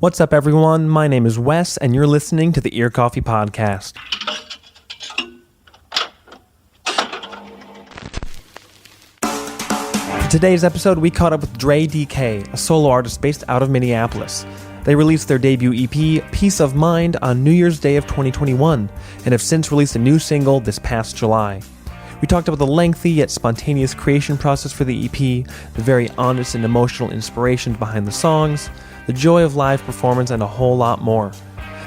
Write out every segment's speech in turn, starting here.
What's up, everyone? My name is Wes, and you're listening to the Ear Coffee Podcast. For today's episode, we caught up with Drey, a solo artist based out of Minneapolis. They released their debut EP, Peace of Mind, on New Year's Day of 2021, and have since released a new single this past July. We talked about the lengthy yet spontaneous creation process for the EP, the very honest and emotional inspirations behind the songs, the joy of live performance, and a whole lot more.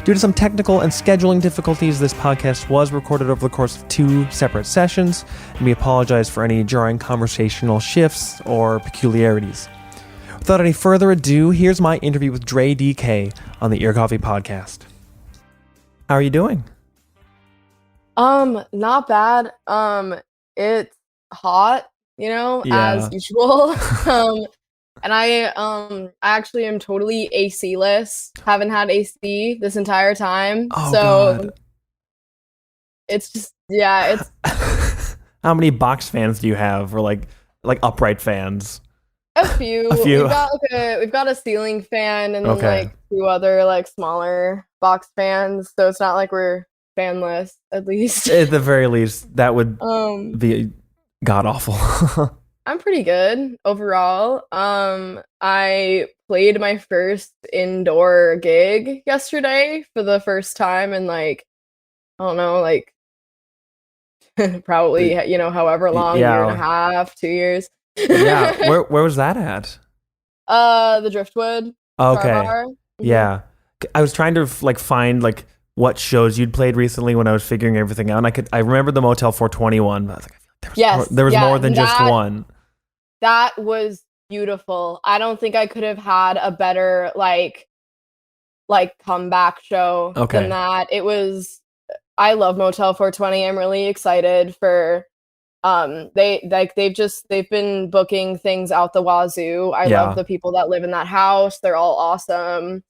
Due to some technical and scheduling difficulties, this podcast was recorded over the course of 2 separate sessions, and we apologize for any jarring conversational shifts or peculiarities. Without any further ado, here's my interview with Drey on the Ear Coffee Podcast. How are you doing? Not bad. It's hot, as usual. And I actually am totally AC-less. Haven't had AC this entire time. Oh, so God. It's just, it's How many box fans do you have, or like upright fans? a few. A few. We've got a ceiling fan and then 2 other smaller box fans. So it's not like we're fanless, at least. At the very least, that would be god awful. I'm pretty good overall. I played my first indoor gig yesterday for the first time in probably however long, year and a half, 2 years. Yeah, where was that at? The Driftwood. Okay. Bar. Yeah, I was trying to find what shows you'd played recently when I was figuring everything out. And I remember the Motel 421, but I was like, I feel like there was more than just one. That was beautiful. I don't think I could have had a better comeback show than that. I love Motel 420. I'm really excited for they've been booking things out the wazoo. I love the people that live in that house. They're all awesome.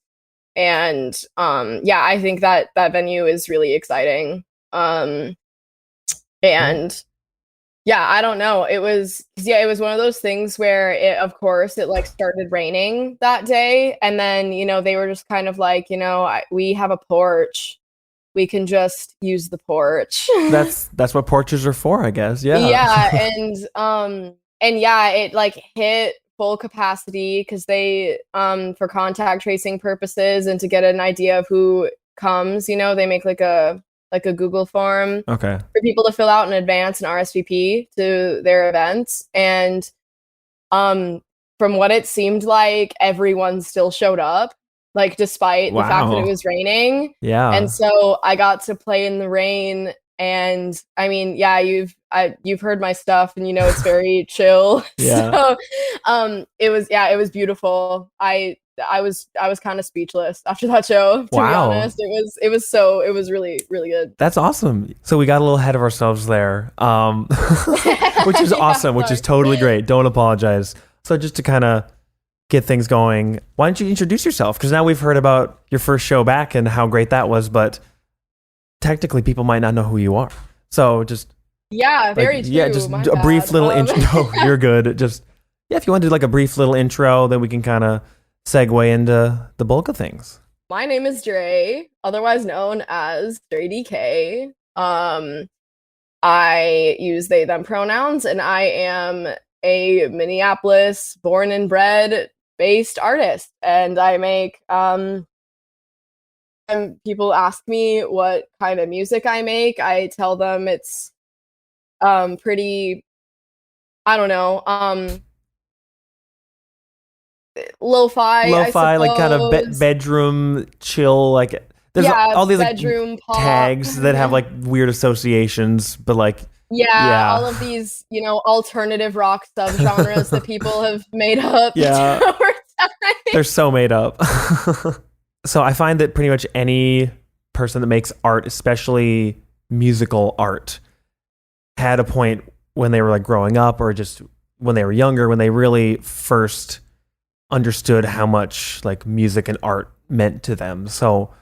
And I think that venue is really exciting. I don't know. It was one of those things where it started raining that day. And then, they were just kind of we have a porch. We can just use the porch. That's what porches are for, I guess. Yeah. Yeah. It hit full capacity because they, for contact tracing purposes and to get an idea of who comes, they make a Google form for people to fill out in advance and RSVP to their events. And from what it seemed like, everyone still showed up, despite the fact that it was raining. Yeah. And so I got to play in the rain. And I mean, you've heard my stuff and it's very chill. Yeah. So it was beautiful. I was kind of speechless after that show, to be honest. It was really, really good. That's awesome. So we got a little ahead of ourselves there, which is awesome, which is totally great. Don't apologize. So just to kind of get things going, why don't you introduce yourself? Because now we've heard about your first show back and how great that was, but technically people might not know who you are. So just... Yeah, very true. Yeah, just a brief little intro. No, you're good. Just, if you want to do a brief little intro, then we can kind of segue into the bulk of things. My name is Drey, otherwise known as Drey. I use they, them pronouns, and I am a Minneapolis born and bred based artist. And I make, and people ask me what kind of music I make. I tell them it's pretty, I don't know, lo-fi, kind of bedroom chill, there's all these bedroom pop tags that have weird associations, but all of these alternative rock subgenres that people have made up. Yeah, they're so made up. So I find that pretty much any person that makes art, especially musical art, had a point when they were growing up or just when they were younger, when they really first understood how much music and art meant to them. So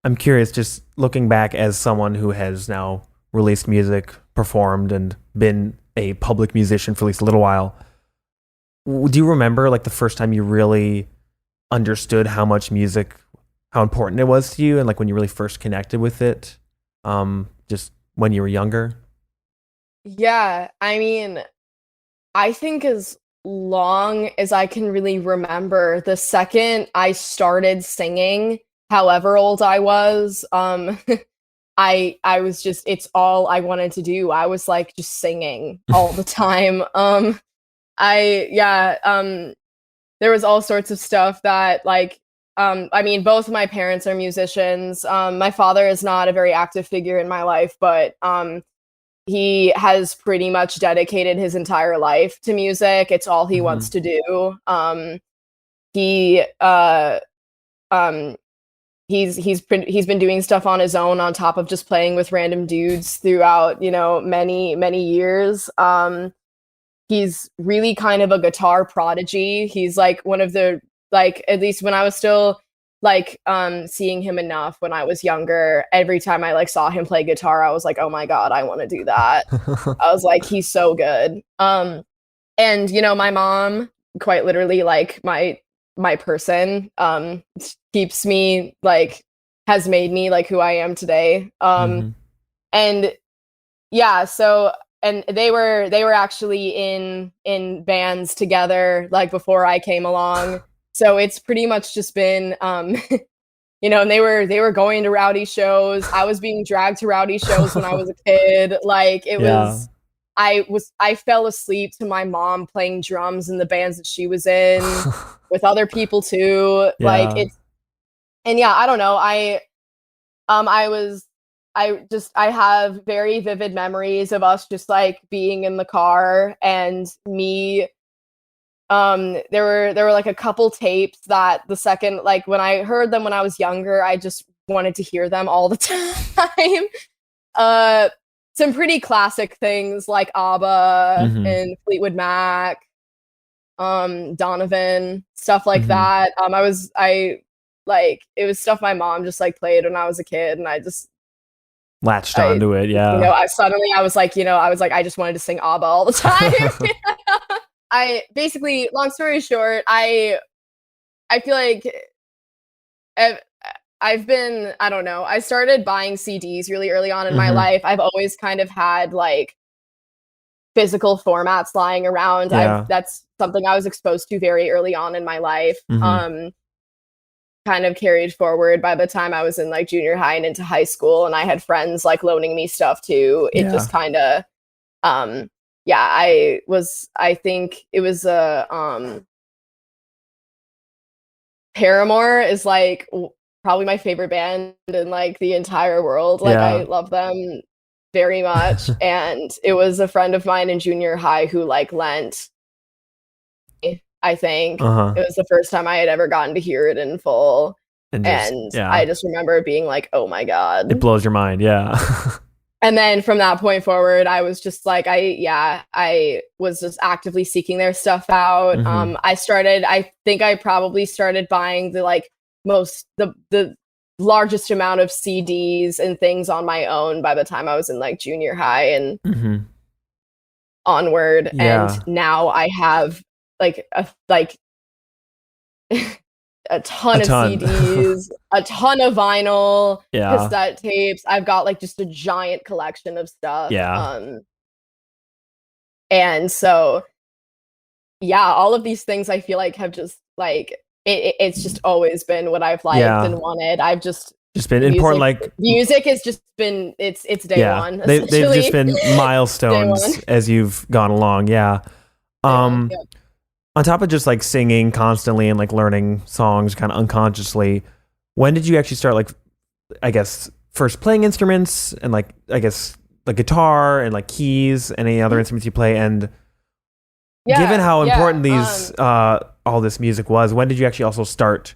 I'm curious, just looking back as someone who has now released music, performed, and been a public musician for at least a little while, do you remember the first time you really understood how important it was to you, and like when you really first connected with it, just when you were younger? Yeah, I mean, I think as long as I can really remember, the second I started singing, however old I was, I was just, it's all I wanted to do. I was like just singing all the time. There was all sorts of stuff that like I mean, both of my parents are musicians. My father is not a very active figure in my life, but he has pretty much dedicated his entire life to music. It's all he wants to do. He he's been doing stuff on his own on top of just playing with random dudes throughout, many years. He's really kind of a guitar prodigy. He's like one of the, like, at least when I was still like seeing him enough when I was younger, every time I like saw him play guitar, I was like, oh my God, I want to do that. I was like, he's so good. And my mom, quite literally like my person, keeps me like, has made me like who I am today. And yeah, so, and they were actually in bands together like before I came along. So it's pretty much just been and they were going to rowdy shows. I was being dragged to rowdy shows when I was a kid. Like it was I fell asleep to my mom playing drums in the bands that she was in with other people too. Yeah. Like it's, and yeah, I don't know. I have very vivid memories of us just like being in the car and me. There were like a couple tapes that the second, like when I heard them when I was younger, I just wanted to hear them all the time. Some pretty classic things like ABBA and Fleetwood Mac, Donovan, stuff like that. It was stuff my mom just like played when I was a kid, and I just latched onto it. Yeah. I was like, I just wanted to sing ABBA all the time. I basically, long story short, I feel like I've been, I don't know, I started buying CDs really early on in my life. I've always kind of had like physical formats lying around. Yeah. That's something I was exposed to very early on in my life. Kind of carried forward by the time I was in like junior high and into high school, and I had friends like loaning me stuff too. It just kind of I think it was Paramore is like probably my favorite band in like the entire world. Like I love them very much. And it was a friend of mine in junior high who like lent, I think. It was the first time I had ever gotten to hear it in full. And I just remember being like, oh my God. It blows your mind. Yeah. And then from that point forward, I was just like, I was just actively seeking their stuff out. I think I probably started buying the largest amount of CDs and things on my own by the time I was in like junior high and onward. Yeah. And now I have like a ton of CDs, a ton of vinyl, cassette tapes. I've got like just a giant collection of stuff. Yeah. And so, all of these things I feel like have just like, it's just always been what I've liked and wanted. I've just been important. Like music has just been, it's day one. They've just been milestones as you've gone along. Yeah. On top of just like singing constantly and like learning songs kind of unconsciously, when did you actually start like, I guess, first playing instruments and like, I guess, the guitar and like keys and any other instruments you play? And given how important these, all this music was, when did you actually also start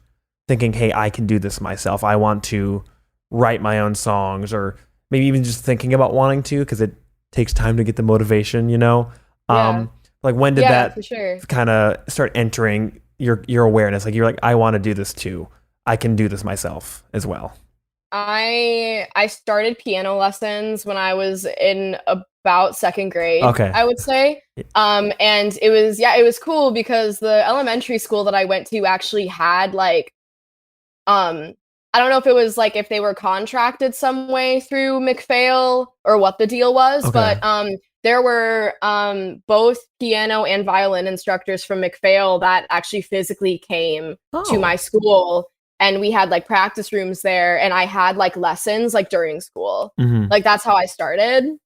thinking, hey, I can do this myself? I want to write my own songs, or maybe even just thinking about wanting to, because it takes time to get the motivation, Like when did that kind of start entering your awareness? Like you're like, I want to do this too. I can do this myself as well. I started piano lessons when I was in about second grade, okay. I would say. And it was cool because the elementary school that I went to actually had like, I don't know if it was like if they were contracted some way through McPhail or what the deal was, but there were both piano and violin instructors from McPhail that actually physically came to my school, and we had like practice rooms there, and I had like lessons like during school. Like that's how I started.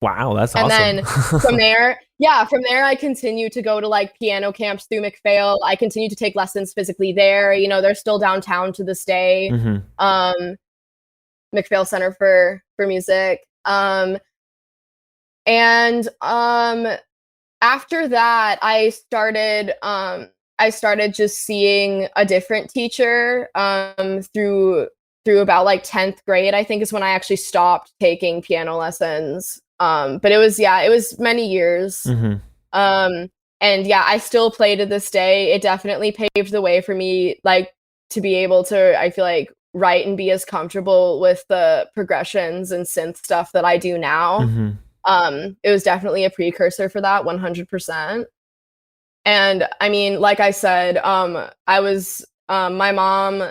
Wow, that's awesome. And then from there, I continued to go to like piano camps through McPhail. I continued to take lessons physically there. You know, they're still downtown to this day. McPhail Center for Music. And after that, I started just seeing a different teacher through about like 10th grade, I think is when I actually stopped taking piano lessons. But it was many years. And yeah, I still play to this day. It definitely paved the way for me, like, to be able to, I feel like, write and be as comfortable with the progressions and synth stuff that I do now. It was definitely a precursor for that, 100%. And I mean, like I said, my mom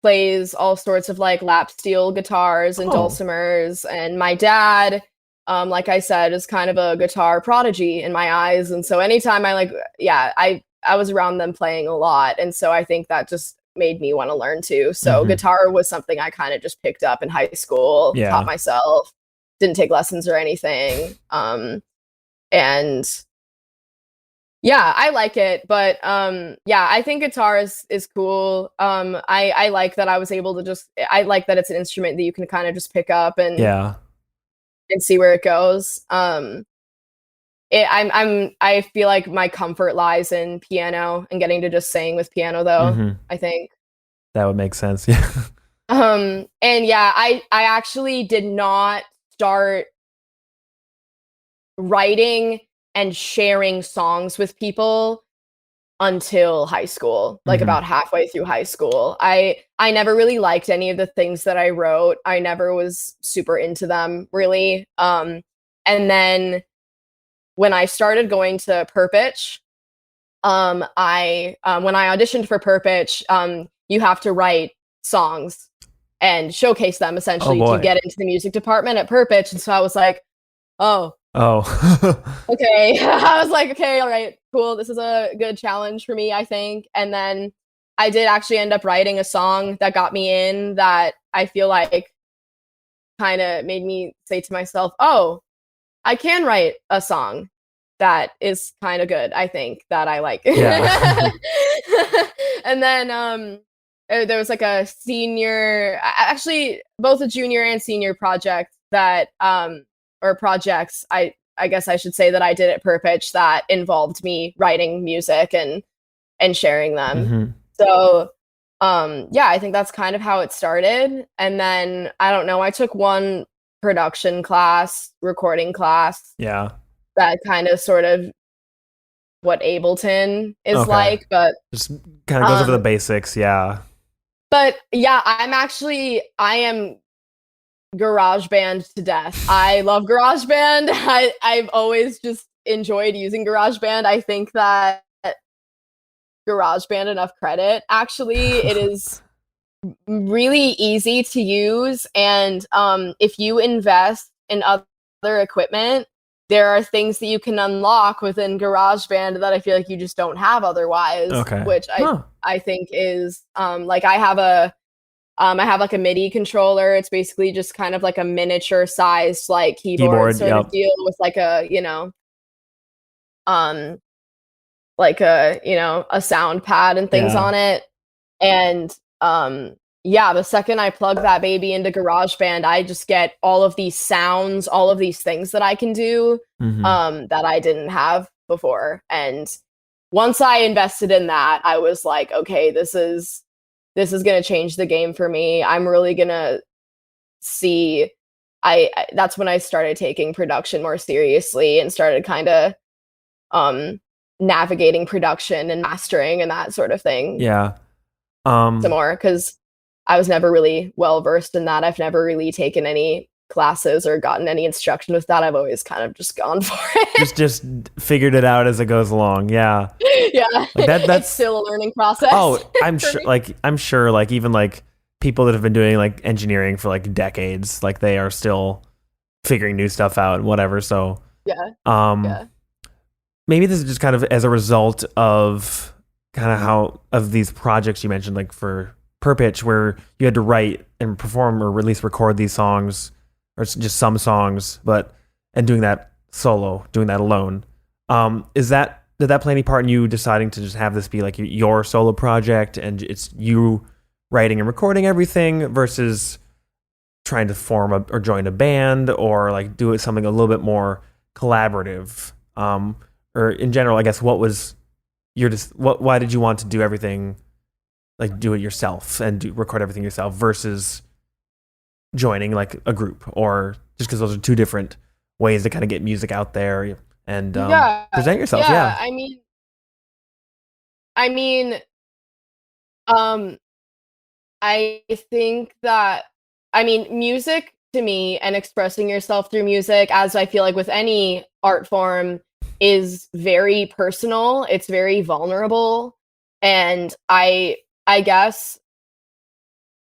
plays all sorts of like lap steel guitars and dulcimers, and my dad, like I said, is kind of a guitar prodigy in my eyes. And so anytime I was around them playing a lot. And so I think that just made me want to learn too. So guitar was something I kind of just picked up in high school, taught myself, didn't take lessons or anything. And yeah, I like it. But I think guitar is cool. I like that I was able to I like that it's an instrument that you can kind of just pick up and see where it goes. I feel like my comfort lies in piano and getting to just sing with piano though. I think that would make sense. Yeah. And yeah, I actually did not start writing and sharing songs with people until high school, like about halfway through high school. I never really liked any of the things that I wrote. I never was super into them, really. And then when I started going to Perpich, when I auditioned for Perpich, you have to write songs and showcase them essentially to get into the music department at Perpich. And so I was like, okay. I was like, okay, all right, cool. This is a good challenge for me, I think. And then I did actually end up writing a song that got me in, that I feel like kind of made me say to myself, oh, I can write a song that is kind of good, I think, that I like. Yeah. And then there was like a senior, actually both a junior and senior project that or projects, I guess I should say, that I did at Perpich that involved me writing music and sharing them. So I think that's kind of how it started. And then I don't know, I took one production class, recording class. Yeah. That kind of sort of what Ableton is like, but just kind of goes over the basics. Yeah. But yeah, I am GarageBand to death. I love GarageBand. I've always just enjoyed using GarageBand. I think that GarageBand enough credit. Actually, it is really easy to use, and if you invest in other equipment, there are things that you can unlock within GarageBand that I feel like you just don't have otherwise. Which I think is like I have like a MIDI controller. It's basically just kind of like a miniature sized like keyboard sort of deal with like a, a sound pad and things on it. And the second I plug that baby into GarageBand, I just get all of these sounds, all of these things that I can do that I didn't have before. And once I invested in that, I was like, okay, this is going to change the game for me. I'm really going to see, that's when I started taking production more seriously and started kind of navigating production and mastering and that sort of thing. Yeah. Some more, because I was never really well versed in that. I've never really taken any classes or gotten any instruction with that. I've always kind of just gone for it. Just figured it out as it goes along. Yeah. Yeah. Like that's it's still a learning process. Oh, I'm sure like even like people that have been doing like engineering for like decades, like they are still figuring new stuff out and whatever. So yeah. Maybe this is just kind of as a result of kind of how of these projects you mentioned, like for Per Pitch, where you had to write and perform or at least record these songs or just some songs, and doing that solo, doing that alone. Did that play any part in you deciding to just have this be like your solo project and it's you writing and recording everything versus trying to form or join a band or like do something a little bit more collaborative? Or in general, I guess, what was why did you want to do everything, like do it yourself and record everything yourself versus joining like a group, or just because those are two different ways to kind of get music out there and present yourself? Yeah. I mean, I think that, music to me and expressing yourself through music, as I feel like with any art form, is very personal. It's very vulnerable. And I guess,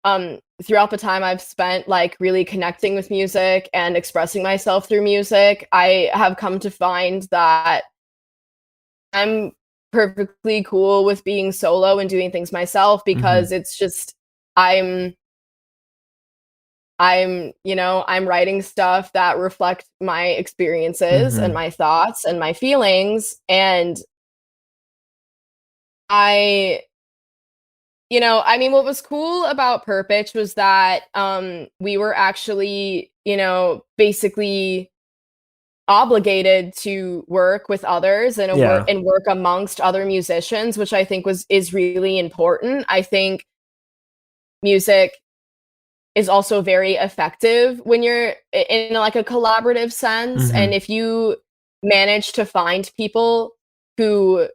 throughout the time I've spent like really connecting with music and expressing myself through music, I have come to find that I'm perfectly cool with being solo and doing things myself because it's just I'm writing stuff that reflect my experiences and my thoughts and my feelings. And what was cool about Per Pitch was that we were actually, basically obligated to work with others and work amongst other musicians, which I think is really important. I think music is also very effective when you're in like a collaborative sense. And if you manage to find people who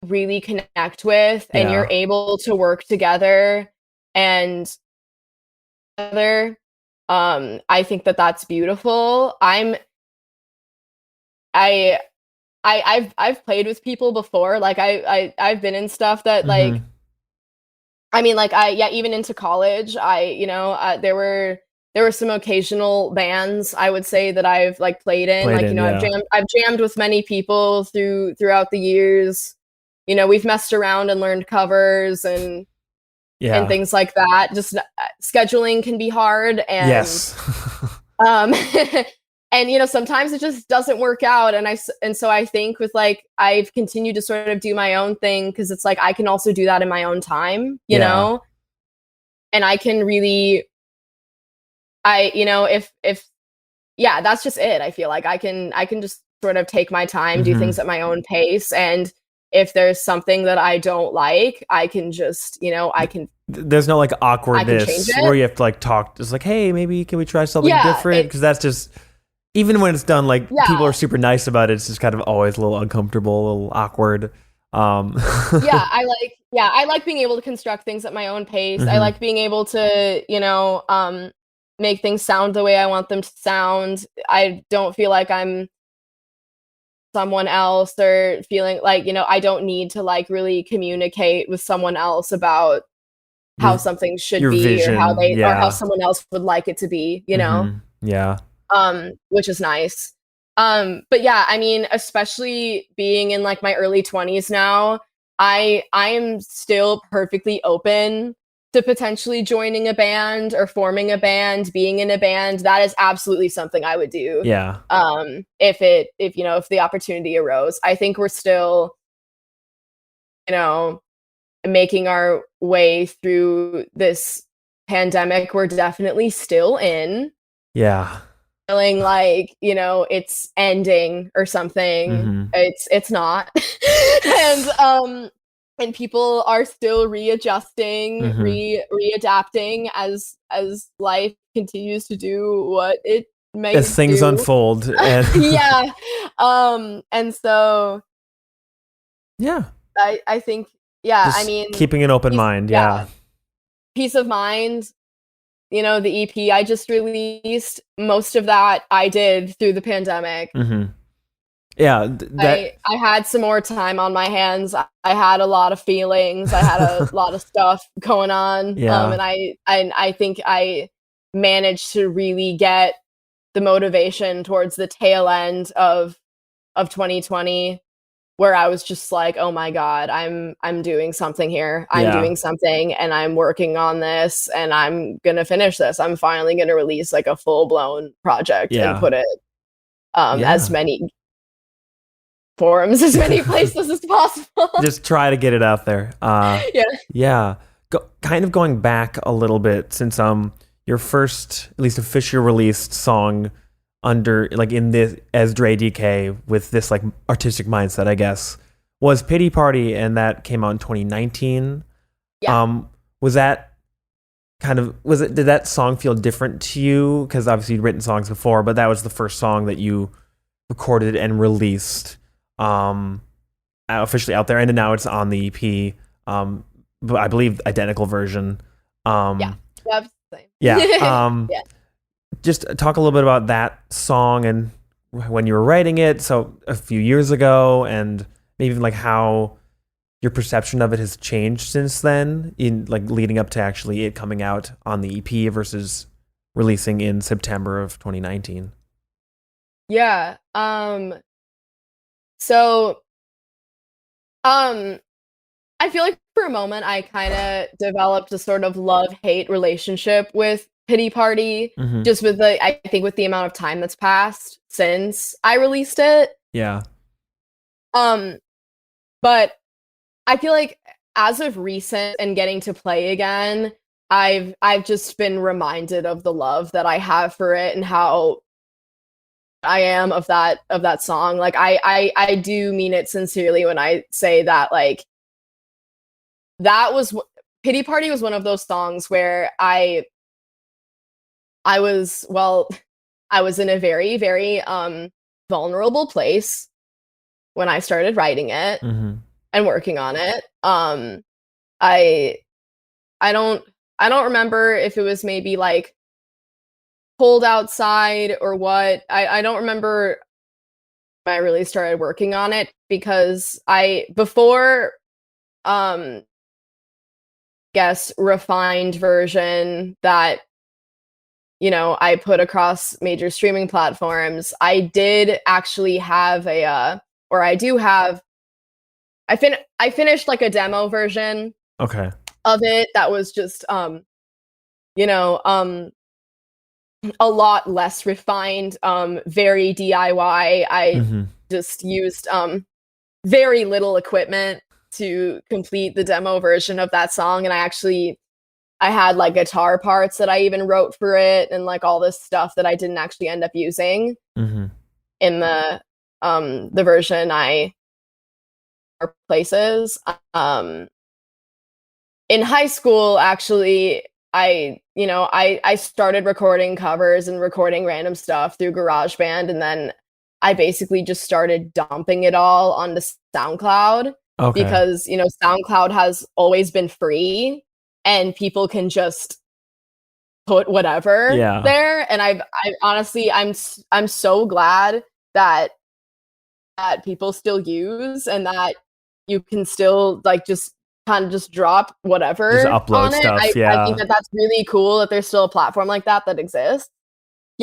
really connect with and you're able to work together and together, I think that that's beautiful. I've played with people before. Like I've been in stuff that like, even into college, there were some occasional bands I would say that I've like played in. I've jammed with many people throughout the years. We've messed around and learned covers and things like that. Just scheduling can be hard, and yes. And sometimes it just doesn't work out, and so I think with like I've continued to sort of do my own thing because it's like I can also do that in my own time, you know, and I can really, if that's just it. I feel like I can just sort of take my time, do things at my own pace, and if there's something that I don't like, I can just, I can. There's no like awkwardness where you have to like talk. It's like, hey, maybe can we try something different? Because that's just. Even when it's done, like people are super nice about it. It's just kind of always a little uncomfortable, a little awkward. I like being able to construct things at my own pace. I like being able to, make things sound the way I want them to sound. I don't feel like I'm someone else or feeling like, I don't need to like really communicate with someone else about how something should be vision, or how or how someone else would like it to be, Yeah. Which is nice. But yeah, especially being in like my early 20s now, I am still perfectly open to potentially joining a band or forming a band, being in a band. That is absolutely something I would do. Yeah. If the opportunity arose. I think we're still, making our way through this pandemic. We're definitely still in. Yeah. Feeling like it's ending or something. It's not. And people are still readjusting, readapting as life continues to do what it may as things do. Unfold. And and so I think just keeping an open mind. Peace of mind the EP I just released, most of that I did through the pandemic. Yeah, I had some more time on my hands. I had a lot of feelings. I had a lot of stuff going on. Yeah. And I think I managed to really get the motivation towards the tail end of 2020, where I was just like, oh my God, I'm doing something here. I'm doing something and I'm working on this and I'm gonna finish this. I'm finally gonna release like a full-blown project and put it as many forums, as many places as possible. Just try to get it out there. Yeah. Kind of going back a little bit, since your first, at least officially released song under, like, in this as Drey DK with this like artistic mindset, I guess, was Pity Party, and that came out in 2019. Was that did that song feel different to you? Because obviously you'd written songs before, but that was the first song that you recorded and released officially out there, and now it's on the EP, but I believe identical version. Just talk a little bit about that song and when you were writing it, so a few years ago, and maybe even like how your perception of it has changed since then, in like leading up to actually it coming out on the EP versus releasing in September of 2019. I feel like for a moment I kind of developed a sort of love-hate relationship with Pity Party, just with I think with the amount of time that's passed since I released it. But I feel like as of recent and getting to play again, I've just been reminded of the love that I have for it and how I am of that song. Like I do mean it sincerely when I say that, like, that was Pity Party was one of those songs where I was in a very, very vulnerable place when I started writing it and working on it. I don't remember if it was maybe like cold outside or what. I don't remember when I really started working on it, because before guess refined version that I put across major streaming platforms, I did actually have I finished like a demo version of it that was just a lot less refined, very DIY. I just used very little equipment to complete the demo version of that song, and I had like guitar parts that I even wrote for it, and like all this stuff that I didn't actually end up using in the version I places. In high school, actually, I started recording covers and recording random stuff through GarageBand, and then I basically just started dumping it all onto SoundCloud. Because SoundCloud has always been free and people can just put whatever there, and I honestly I'm so glad that people still use, and that you can still like just kind of just drop whatever, just upload on stuff. I think that's really cool that there's still a platform like that exists.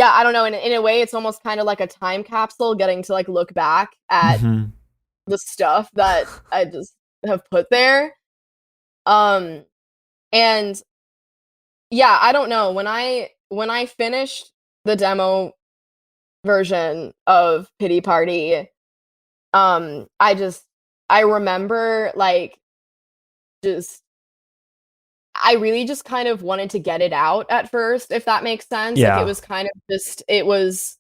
I don't know, in a way it's almost kind of like a time capsule, getting to like look back at the stuff that I just have put there. And I don't know, when I finished the demo version of Pity Party, I remember like I really just kind of wanted to get it out at first, if that makes sense. Like it was kind of it was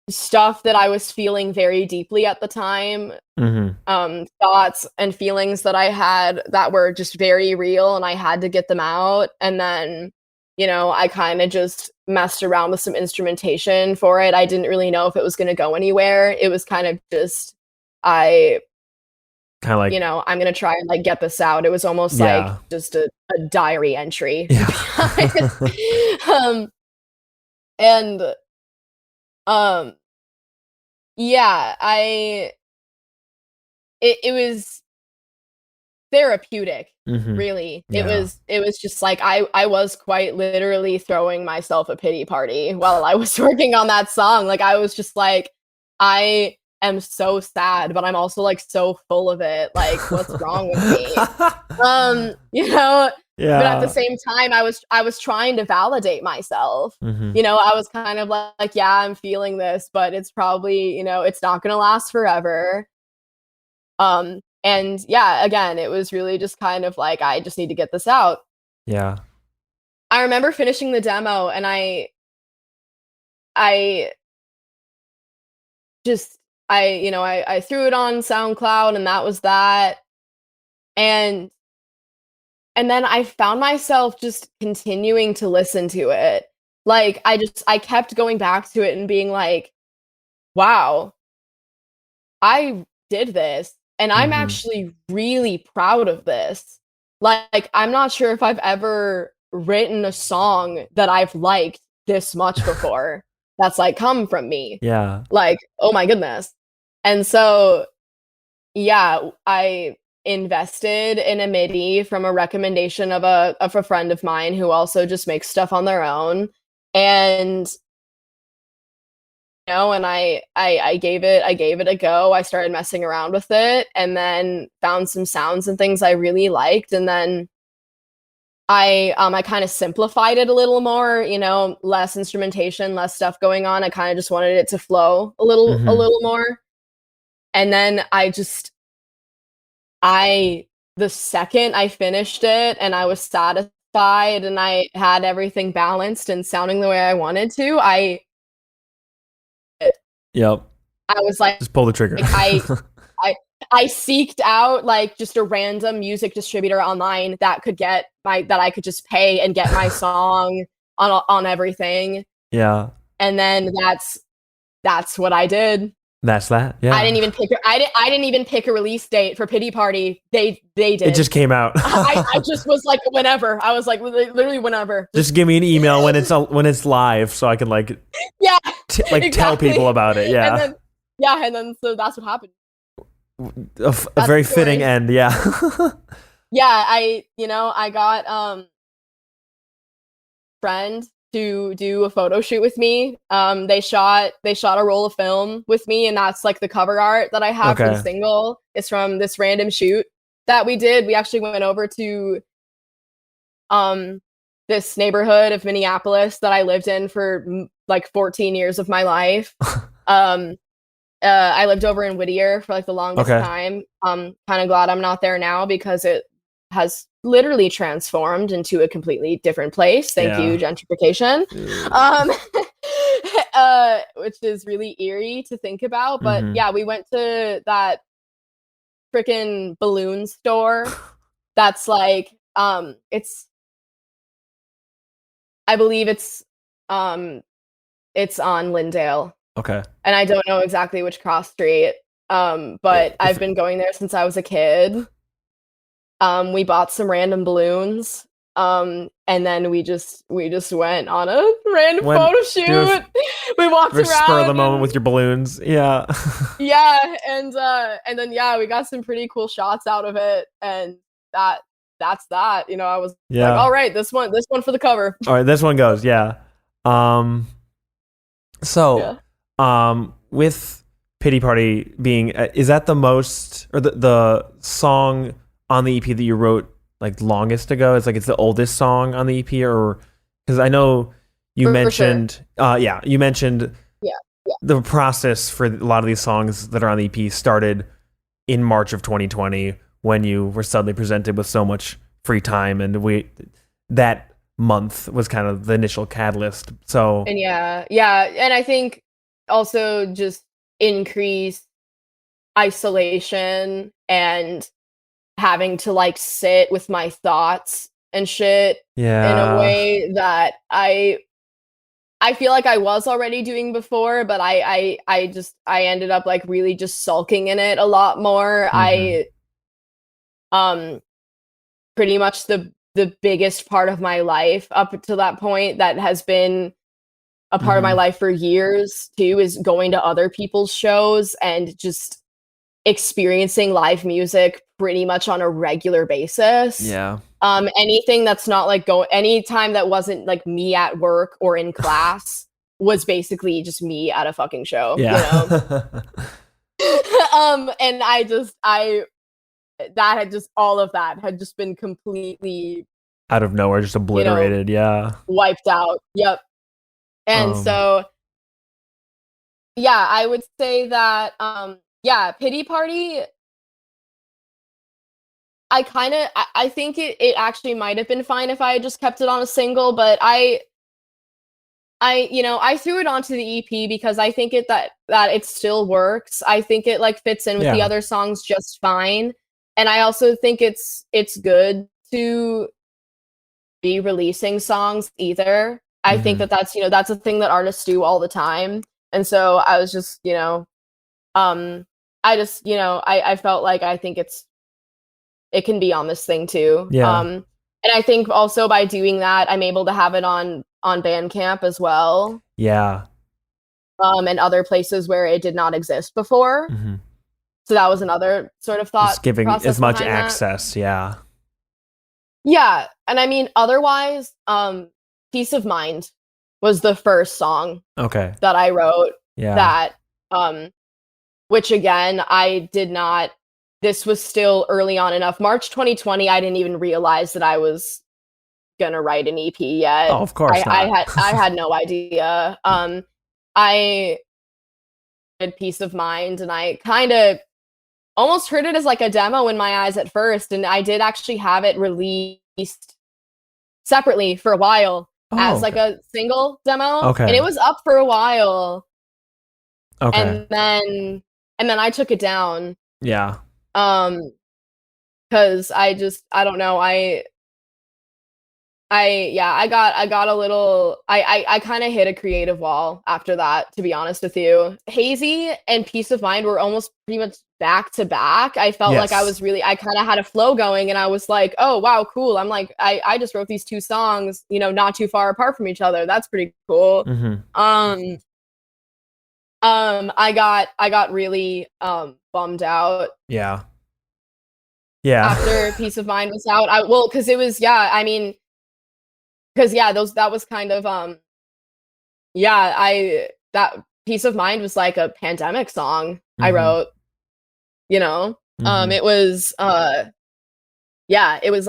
stuff that I was feeling very deeply at the time, thoughts and feelings that I had that were just very real, and I had to get them out. And then, I kind of just messed around with some instrumentation for it. I didn't really know if it was going to go anywhere. It was kind of just, I kind of like, you know, I'm gonna try and like get this out. It was almost like just a diary entry. Yeah. And yeah, it was therapeutic, really. Yeah. It was just like I was quite literally throwing myself a pity party while I was working on that song. Like I was just like, I am so sad, but I'm also like so full of it. Like, what's wrong with me? You know, but at the same time, I was trying to validate myself. You know, I was kind of like, yeah, I'm feeling this, but it's probably, you know, it's not gonna last forever. And yeah, again, it was really just kind of like, I just need to get this out. Yeah. I remember finishing the demo and I just, you know, I threw it on SoundCloud and that was that. And then I found myself just continuing to listen to it. Like, I kept going back to it and being like, wow, I did this. And I'm actually really proud of this. Like, I'm not sure if I've ever written a song that I've liked this much before that's like come from me. Yeah. Like, oh my goodness. And so, yeah, I invested in a MIDI from a recommendation of a friend of mine who also just makes stuff on their own. And know, and I gave it a go. I started messing around with it and then found some sounds and things I really liked. And then I kind of simplified it a little more, you know, less instrumentation, less stuff going on. I kind of just wanted it to flow a little more. And then the second I finished it and I was satisfied and I had everything balanced and sounding the way I wanted to, Yep. I was like, just pull the trigger. Like, I seeked out like just a random music distributor online that I could just pay and get my song on everything. Yeah. And then that's what I did. That's that. Yeah. I didn't even pick a release date for Pity Party. They did. It just came out. I just was like, whenever. I was like, literally whenever. Just give me an email when it's live, so I can like exactly. tell people about it. Yeah. And then so that's what happened. A very fitting end. Yeah. Yeah. I got friend to do a photo shoot with me. They shot a roll of film with me, and that's like the cover art that I have for the single. It's from this random shoot that we did. We actually went over to this neighborhood of Minneapolis that I lived in for like 14 years of my life. I lived over in Whittier for like the longest time. Kind of glad I'm not there now because it has literally transformed into a completely different place. Thank you, gentrification. Which is really eerie to think about. But yeah, we went to that freaking balloon store. That's like, I believe it's on Lindale. Okay. And I don't know exactly which cross street. But I've been going there since I was a kid. We bought some random balloons. And then we just went on a random photo shoot. We walked around. Spur of the moment with your balloons. Yeah. Yeah, and then we got some pretty cool shots out of it, and that's that. You know, I was like, all right, this one for the cover. All right, this one goes. Yeah. With Pity Party being, is that the most, or the song on the EP that you wrote like longest ago? It's like it's the oldest song on the EP, or because I know you mentioned, you mentioned the process for a lot of these songs that are on the EP started in March of 2020 when you were suddenly presented with so much free time, and that month was kind of the initial catalyst. So and and I think also just increased isolation and having to like sit with my thoughts and shit in a way that I feel like I was already doing before, but I ended up like really just sulking in it a lot more. um pretty much the biggest part of my life up to that point, that has been a part of my life for years too, is going to other people's shows and just experiencing live music pretty much on a regular basis. Yeah. Anything that's not like any time that wasn't like me at work or in class was basically just me at a fucking show. Yeah. You know? And that had just, all of that had just been completely out of nowhere, just obliterated. Yeah. Wiped out. Yep. And so, yeah, I would say that, yeah, Pity Party, I think it actually might have been fine if I had just kept it on a single, but I threw it onto the EP because I think that it still works. I think it like fits in with the other songs just fine. And I also think it's good to be releasing songs either. I think that's a thing that artists do all the time. And so I was just, I felt like I think it can be on this thing too. Yeah. And I think also by doing that, I'm able to have it on Bandcamp as well. Yeah. And other places where it did not exist before. So that was another sort of thought. Just giving as much access. That. Yeah. Yeah. And I mean, otherwise, Peace of Mind was the first song that I wrote. Yeah. That, which again, I did not, this was still early on enough. March 2020, I didn't even realize that I was gonna write an EP yet. Oh, of course not. I had no idea. I did Peace of Mind, and I kind of almost heard it as like a demo in my eyes at first, and I did actually have it released separately for a while as like a single demo. And it was up for a while. And then I took it down. Yeah. Because I don't know, I got a little, I kind of hit a creative wall after that, to be honest with you. Hazy and Peace of Mind were almost pretty much back to back. I felt like I kind of had a flow going, and I was like, oh wow, cool. I'm like, I just wrote these two songs, not too far apart from each other. That's pretty cool. I got really bummed out. Yeah. After Peace of Mind was out. Because it was, that was kind of that Peace of Mind was like a pandemic song I wrote. It was it was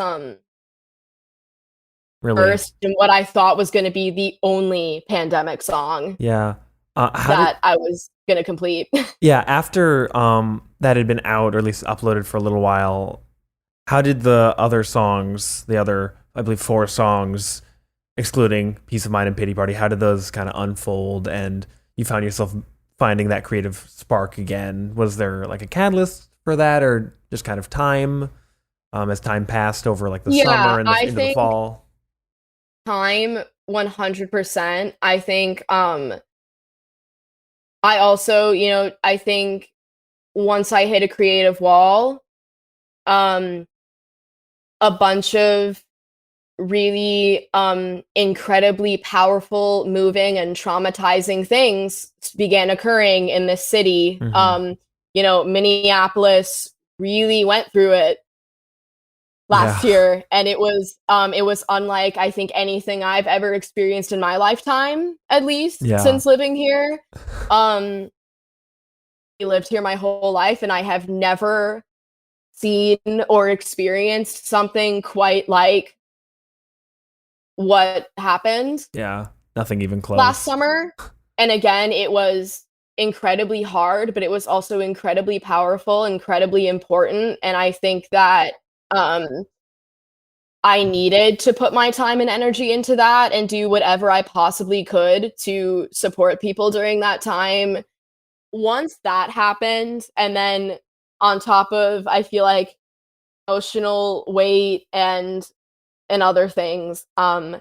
really? First in what I thought was going to be the only pandemic song. Yeah. I was gonna complete. Yeah, after that had been out, or at least uploaded for a little while, how did the other songs, the other, I believe, 4 songs, excluding Peace of Mind and Pity Party, how did those kind of unfold, and you found yourself finding that creative spark again? Was there like a catalyst for that, or just kind of time, as time passed over like the summer and into the fall? Time, 100%. I think I also, I think once I hit a creative wall, a bunch of really incredibly powerful, moving, and traumatizing things began occurring in this city. Minneapolis really went through it last year, and it was unlike, I think, anything I've ever experienced in my lifetime, at least since living here. I lived here my whole life, and I have never seen or experienced something quite like what happened. Yeah, nothing even close. Last summer. And again, it was incredibly hard, but it was also incredibly powerful, incredibly important. And I think that I needed to put my time and energy into that and do whatever I possibly could to support people during that time. Once that happened, and then on top of, I feel like, emotional weight and other things, I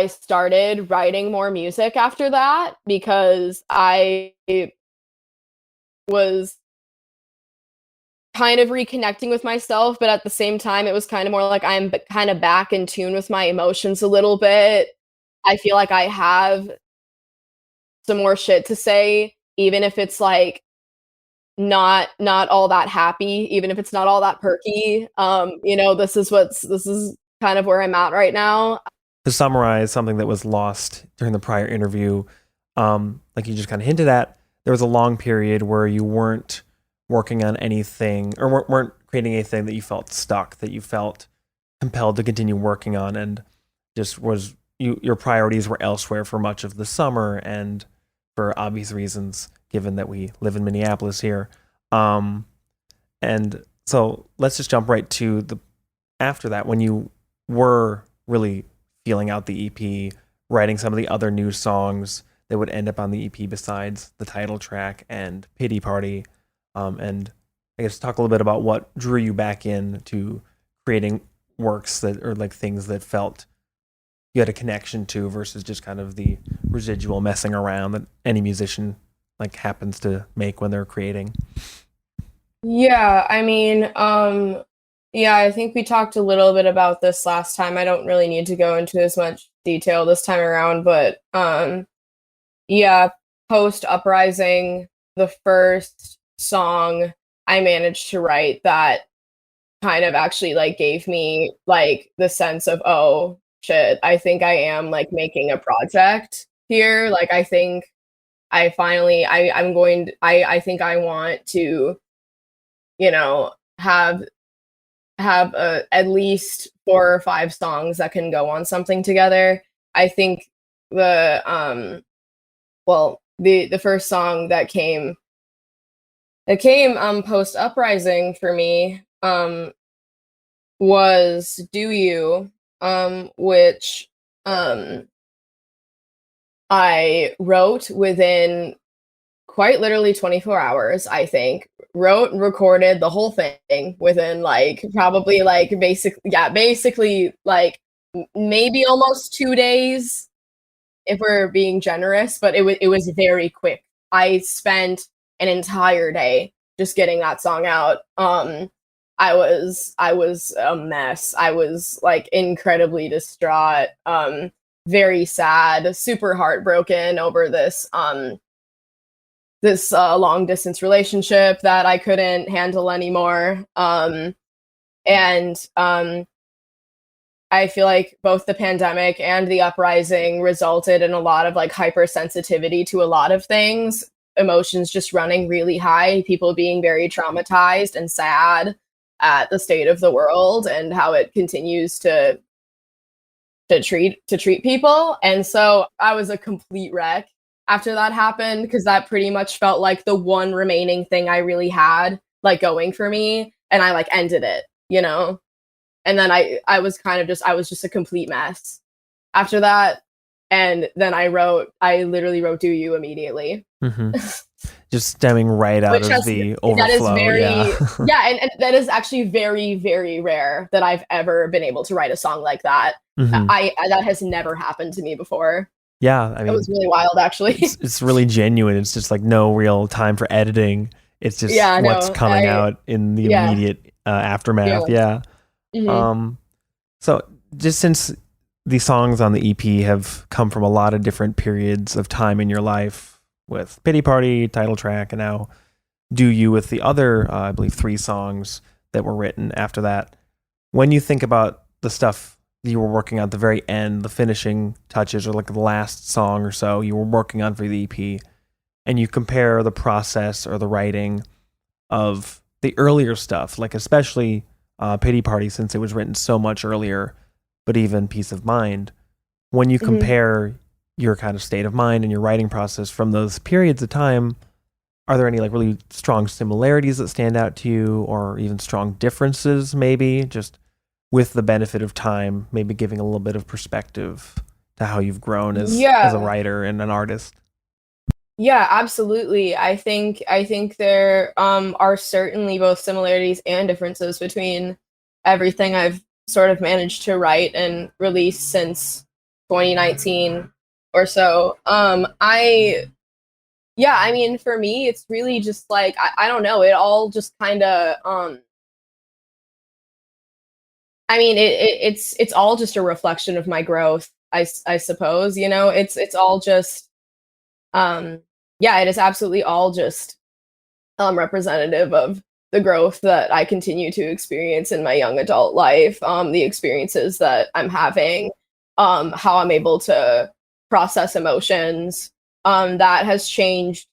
started writing more music after that, because I was kind of reconnecting with myself, but at the same time, it was kind of more like I'm kind of back in tune with my emotions a little bit. I feel like I have some more shit to say, even if it's like not all that happy, even if it's not all that perky. This is kind of where I'm at right now. To summarize something that was lost during the prior interview, like you just kind of hinted at, there was a long period where you weren't working on anything or weren't creating anything that you felt stuck, that you felt compelled to continue working on, and just was your priorities were elsewhere for much of the summer, and for obvious reasons, given that we live in Minneapolis here. And so let's just jump right to the after that, when you were really feeling out the EP, writing some of the other new songs that would end up on the EP besides the title track and Pity Party. And I guess talk a little bit about what drew you back in to creating works that or like things that felt you had a connection to versus just kind of the residual messing around that any musician like happens to make when they're creating. Yeah, I mean, yeah, I think we talked a little bit about this last time. I don't really need to go into as much detail this time around, but yeah, post Uprising, the first song I managed to write that kind of actually like gave me like the sense of, oh shit, I think I am like making a project here. Like I think I finally I think I want to, have at least 4 or 5 songs that can go on something together. I think the the first song that came post Uprising for me was Do You, which I wrote within quite literally 24 hours, I think. Wrote and recorded the whole thing within like probably like basically like maybe almost 2 days if we're being generous, but it was very quick. I spent an entire day just getting that song out. I was a mess. I was like incredibly distraught, very sad, super heartbroken over this long distance relationship that I couldn't handle anymore. I feel like both the pandemic and the uprising resulted in a lot of like hypersensitivity to a lot of things, emotions just running really high, people being very traumatized and sad at the state of the world and how it continues to treat people. And so I was a complete wreck after that happened, because that pretty much felt like the one remaining thing I really had like going for me, and I like ended it, and then I was just a complete mess after that. And then I literally wrote Do You immediately. Mm-hmm. Just stemming right out of the overflow. That is very, and that is actually very, very rare that I've ever been able to write a song like that. Mm-hmm. That has never happened to me before. Yeah, I mean, it was really wild, actually. It's really genuine. It's just like no real time for editing. It's just what's coming out in the immediate aftermath. Yeah. Mm-hmm. So just since the songs on the EP have come from a lot of different periods of time in your life, with Pity Party, title track, and now Do You with the other, I believe, 3 songs that were written after that. When you think about the stuff you were working on at the very end, the finishing touches, or like the last song or so you were working on for the EP, and you compare the process or the writing of the earlier stuff, like especially Pity Party, since it was written so much earlier, but even Peace of Mind, when you compare your kind of state of mind and your writing process from those periods of time, are there any like really strong similarities that stand out to you, or even strong differences, maybe just with the benefit of time, maybe giving a little bit of perspective to how you've grown as a writer and an artist? Yeah, absolutely. I think there are certainly both similarities and differences between everything I've sort of managed to write and release since 2019 or so. Yeah, I mean, for me, it's really just like, I don't know, it all just kind of, I mean, it's all just a reflection of my growth, I suppose, you know, it's all just, yeah, it is absolutely all just, representative of the growth that I continue to experience in my young adult life, the experiences that I'm having, how I'm able to process emotions, that has changed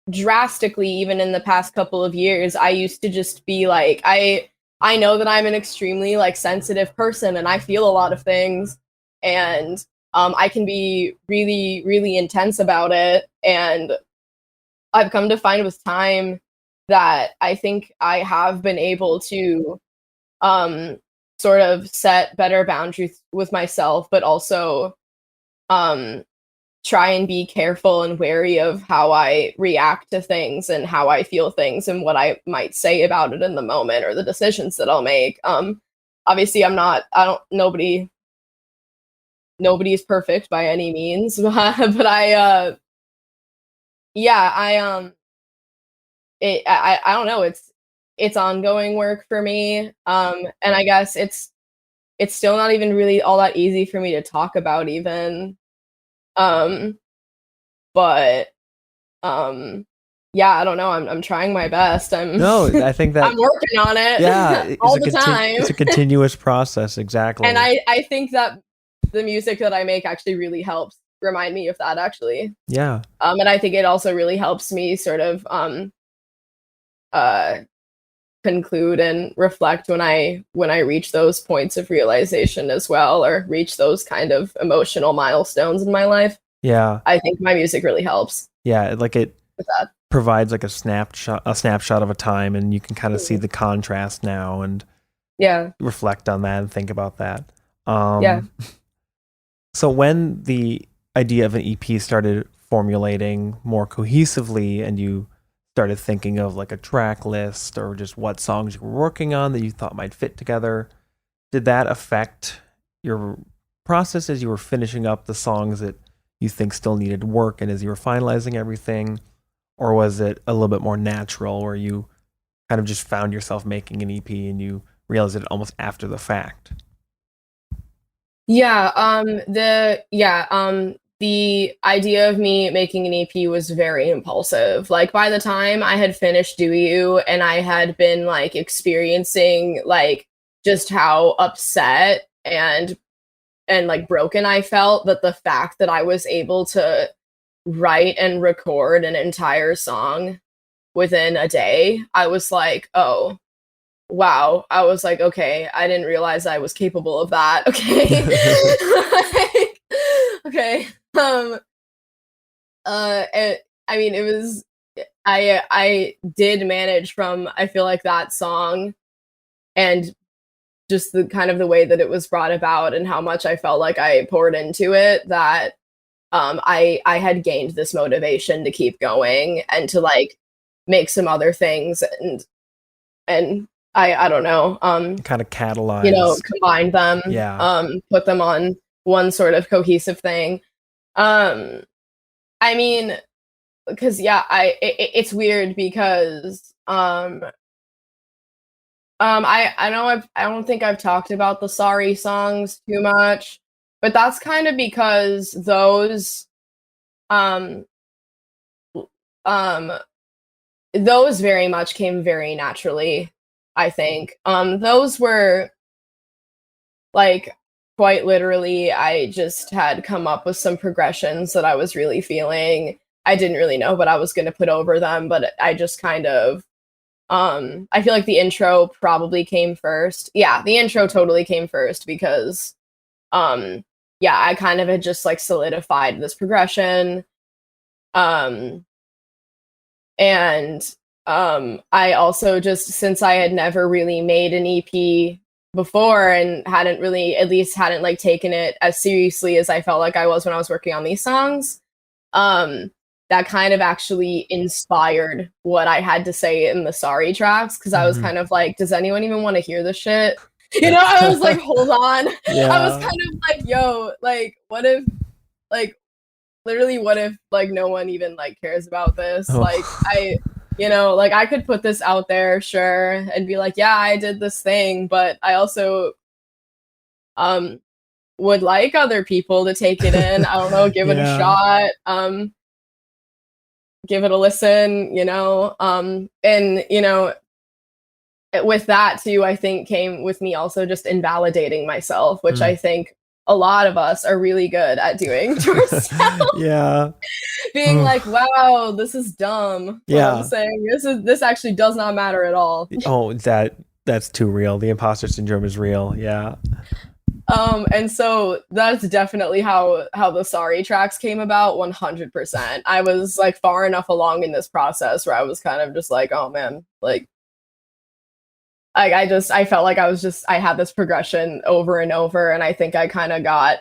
drastically even in the past couple of years. I used to just be like, I know that I'm an extremely like sensitive person and I feel a lot of things, and I can be really really intense about it, and I've come to find with time that I think I have been able to um sort of set better boundaries with myself, but also um try and be careful and wary of how I react to things and how I feel things and what I might say about it in the moment or the decisions that I'll make. Obviously I don't nobody's perfect by any means, but yeah, I don't know, it's ongoing work for me. And I guess it's still not even really all that easy for me to talk about even. Um, but yeah, I don't know. I'm trying my best. No, I think that I'm working on it. Yeah, all the time. It's a continuous process, exactly. And I think that the music that I make actually really helps remind me of that actually. Yeah. And I think it also really helps me sort of uh conclude and reflect when I reach those points of realization as well, or reach those kind of emotional milestones in my life. Yeah. I think my music really helps. Yeah, like it provides like a snapshot of a time, and you can kind of see the contrast now and reflect on that and think about that. Yeah. So when the idea of an EP started formulating more cohesively and you started thinking of like a track list or just what songs you were working on that you thought might fit together, did that affect your process as you were finishing up the songs that you think still needed work and as you were finalizing everything? Or was it a little bit more natural where you kind of just found yourself making an EP and you realized it almost after the fact? Yeah, the idea of me making an EP was very impulsive. Like by the time I had finished Do You and I had been like experiencing like just how upset and like broken I felt, that the fact that I was able to write and record an entire song within a day, I was like, oh, wow. I was like, okay, I didn't realize I was capable of that. Okay. Like, okay. I mean, it was, I did manage from, I feel like that song and just the kind of the way that it was brought about and how much I felt like I poured into it, that I had gained this motivation to keep going and to like make some other things and I don't know, kind of catalyze, you know, combine them, put them on one sort of cohesive thing. I mean, because it's weird because I know I don't think I've talked about the Sorry songs too much, but that's kind of because um um those very much came very naturally, I think. Those were like quite literally, I just had come up with some progressions that I was really feeling. I didn't really know what I was going to put over them, but I just kind of I feel like the intro probably came first. Yeah, the intro totally came first because I kind of had just like solidified this progression. And I also just, since I had never really made an EP before and hadn't really, at least hadn't like taken it as seriously as I felt like I was when I was working on these songs, that kind of actually inspired what I had to say in the Sorry tracks, because I was kind of like, does anyone even want to hear this shit? You know, I was like, hold on. I was kind of like, yo, like, what if, like, literally, what if like no one even like cares about this? Like like I could put this out there, sure, and be like, yeah, I did this thing, but I also would like other people to take it in. I don't know, give it a shot, give it a listen, and with that too, I think came with me also just invalidating myself, which I think a lot of us are really good at doing to ourselves. Yeah. Being like, wow, this is dumb. Yeah. I'm saying this actually does not matter at all. Oh, that's too real. The imposter syndrome is real. Yeah. And so that's definitely how the Sorry tracks came about. 100%. I was like far enough along in this process where I was kind of just like, oh man, like I felt like I had this progression over and over, and I think I kind of got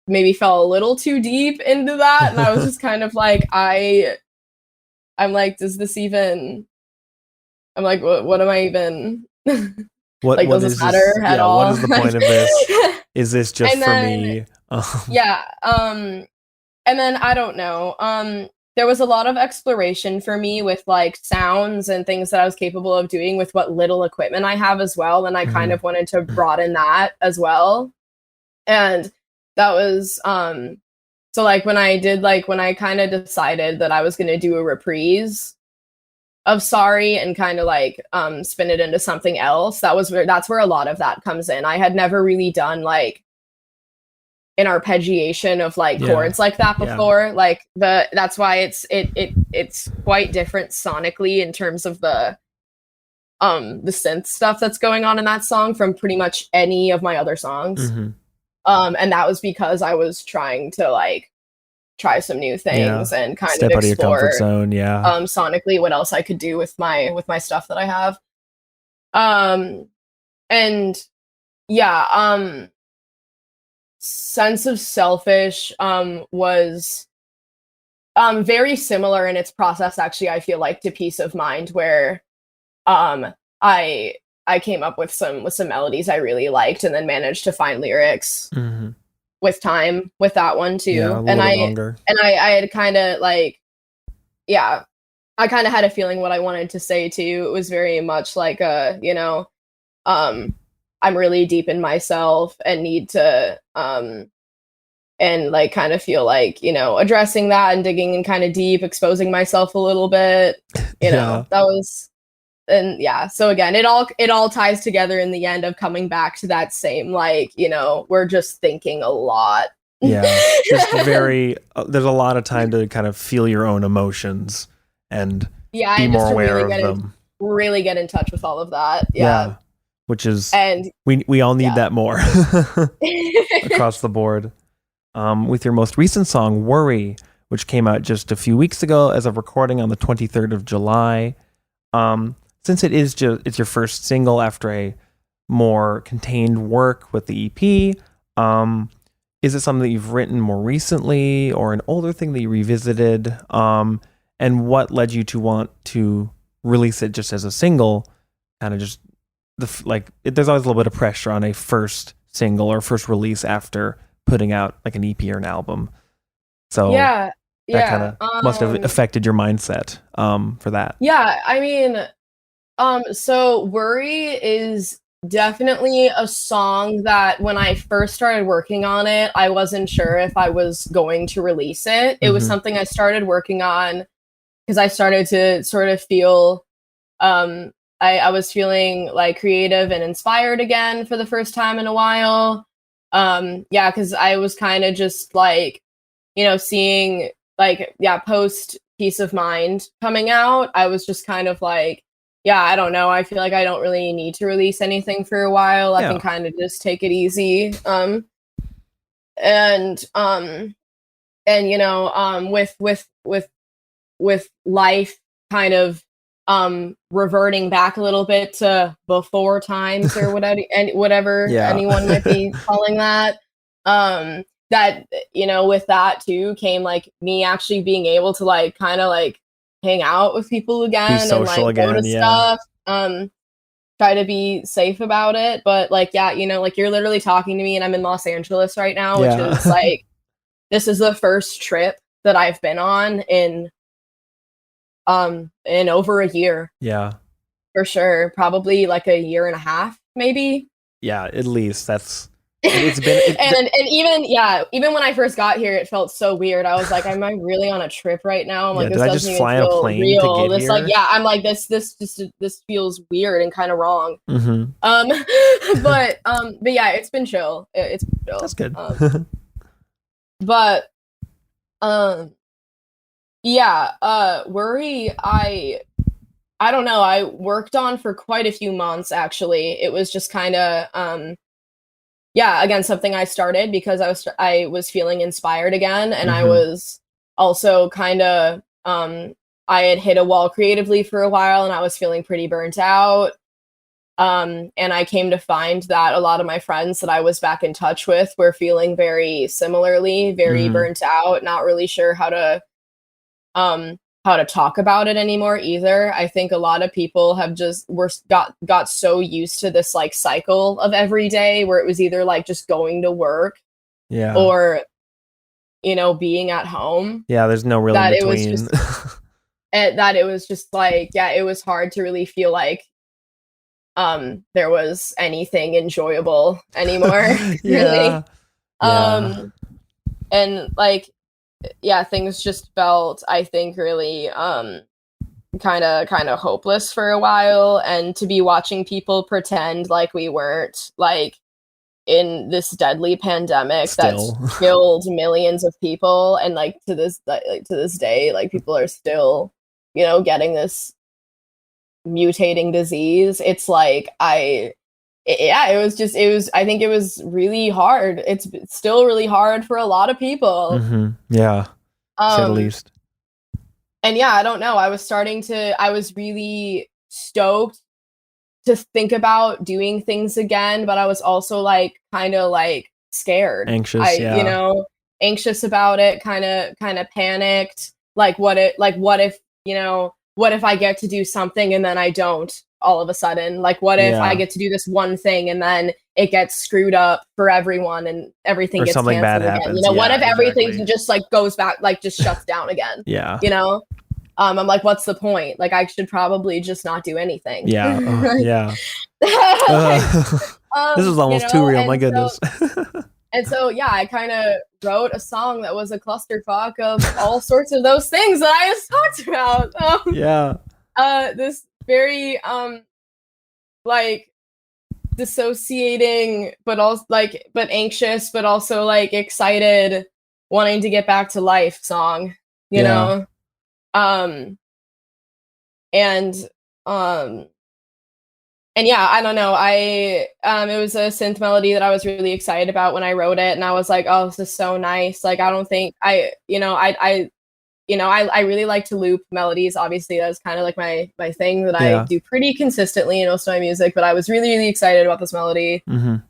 maybe fell a little too deep into that, and I was just kind of like I'm like, does this even? I'm like, what am I even? What like, what does this matter at all? What is the point of this? Is this just for me? Yeah. And then I don't know. There was a lot of exploration for me with like sounds and things that I was capable of doing with what little equipment I have as well. And I kind of wanted to broaden that as well. And that was so like when I kind of decided that I was going to do a reprise of Sorry and kind of like spin it into something else, that's where a lot of that comes in. I had never really done like an arpeggiation of like chords like that before. Like that's why it's quite different sonically in terms of the synth stuff that's going on in that song from pretty much any of my other songs. And that was because I was trying to like try some new things and kind step of out of your comfort zone. Sonically what else I could do with my stuff that I have. And Sense of Selfish was very similar in its process, actually. I feel like to Peace of Mind, where I came up with some melodies I really liked and then managed to find lyrics with time with that one too. And I had kind of like I kind of had a feeling what I wanted to say too. It was very much like I'm really deep in myself and need to and like kind of feel like addressing that and digging in kind of deep, exposing myself a little bit, that was. And so again, it all ties together in the end of coming back to that same like we're just thinking a lot. Just very there's a lot of time to kind of feel your own emotions and be more aware of them. Really get in touch with all of that. Which is, and we all need that more across the board. With your most recent song, Worry, which came out just a few weeks ago as of recording on the 23rd of July. Since it's your first single after a more contained work with the EP, is it something that you've written more recently or an older thing that you revisited? And what led you to want to release it just as a single? Kind of just there's always a little bit of pressure on a first single or first release after putting out like an EP or an album. So that kind of must have affected your mindset for that. Yeah, I mean, so Worry is definitely a song that when I first started working on it, I wasn't sure if I was going to release it. It was something I started working on because I started to sort of feel I was feeling like creative and inspired again for the first time in a while. Because I was kind of just like, seeing like, post Peace of Mind coming out. I was just kind of like, I don't know. I feel like I don't really need to release anything for a while. I can kind of just take it easy. With life kind of reverting back a little bit to before times or whatever anyone might be calling that. That with that too came like me actually being able to like kind of like hang out with people again and like go to stuff. Try to be safe about it, but like like you're literally talking to me and I'm in Los Angeles right now, which is like this is the first trip that I've been on in over a year. Yeah. For sure. Probably like a year and a half, maybe. Yeah, at least that's and even when I first got here, it felt so weird. I was like, am I really on a trip right now? I'm like, this doesn't even feel real. This here? like, I'm like, this feels weird and kind of wrong. Mm-hmm. But yeah, it's been chill. It's been chill. That's good. But yeah, Worry, I don't know. I worked on for quite a few months, actually. It was just kind of, again, something I started because I was feeling inspired again. And I was also kind of, I had hit a wall creatively for a while and I was feeling pretty burnt out. And I came to find that a lot of my friends that I was back in touch with were feeling very similarly, very burnt out, not really sure how to talk about it anymore either. I think a lot of people have just got so used to this like cycle of every day where it was either like just going to work or being at home. Yeah, there's no real in between. It was just that it was just like, it was hard to really feel like there was anything enjoyable anymore. Really. And like things just felt, I think, really kind of hopeless for a while, and to be watching people pretend like we weren't like in this deadly pandemic that's killed millions of people, and like to this day, like people are still getting this mutating disease. It's like I think it was really hard. It's still really hard for a lot of people. Yeah. To say the least. And I don't know. I was really stoked to think about doing things again, but I was also like kind of like scared. Anxious, anxious about it, kind of panicked. Like what if I get to do something and then I don't all of a sudden? Like, what if I get to do this one thing and then it gets screwed up for everyone and everything gets canceled bad again? Happens. What if everything just like goes back, like just shuts down again? I'm like, what's the point? Like, I should probably just not do anything. This is almost too real. My goodness. And so, I kind of wrote a song that was a clusterfuck of all sorts of those things that I just talked about. This very, like, dissociating, but also, like, but anxious, but also, like, excited, wanting to get back to life song, you know? And I don't know. It was a synth melody that I was really excited about when I wrote it, and I was like, "Oh, this is so nice!" Like, I don't think I really like to loop melodies. Obviously, that's kind of like my thing that I do pretty consistently in most of my music. But I was really, really excited about this melody. And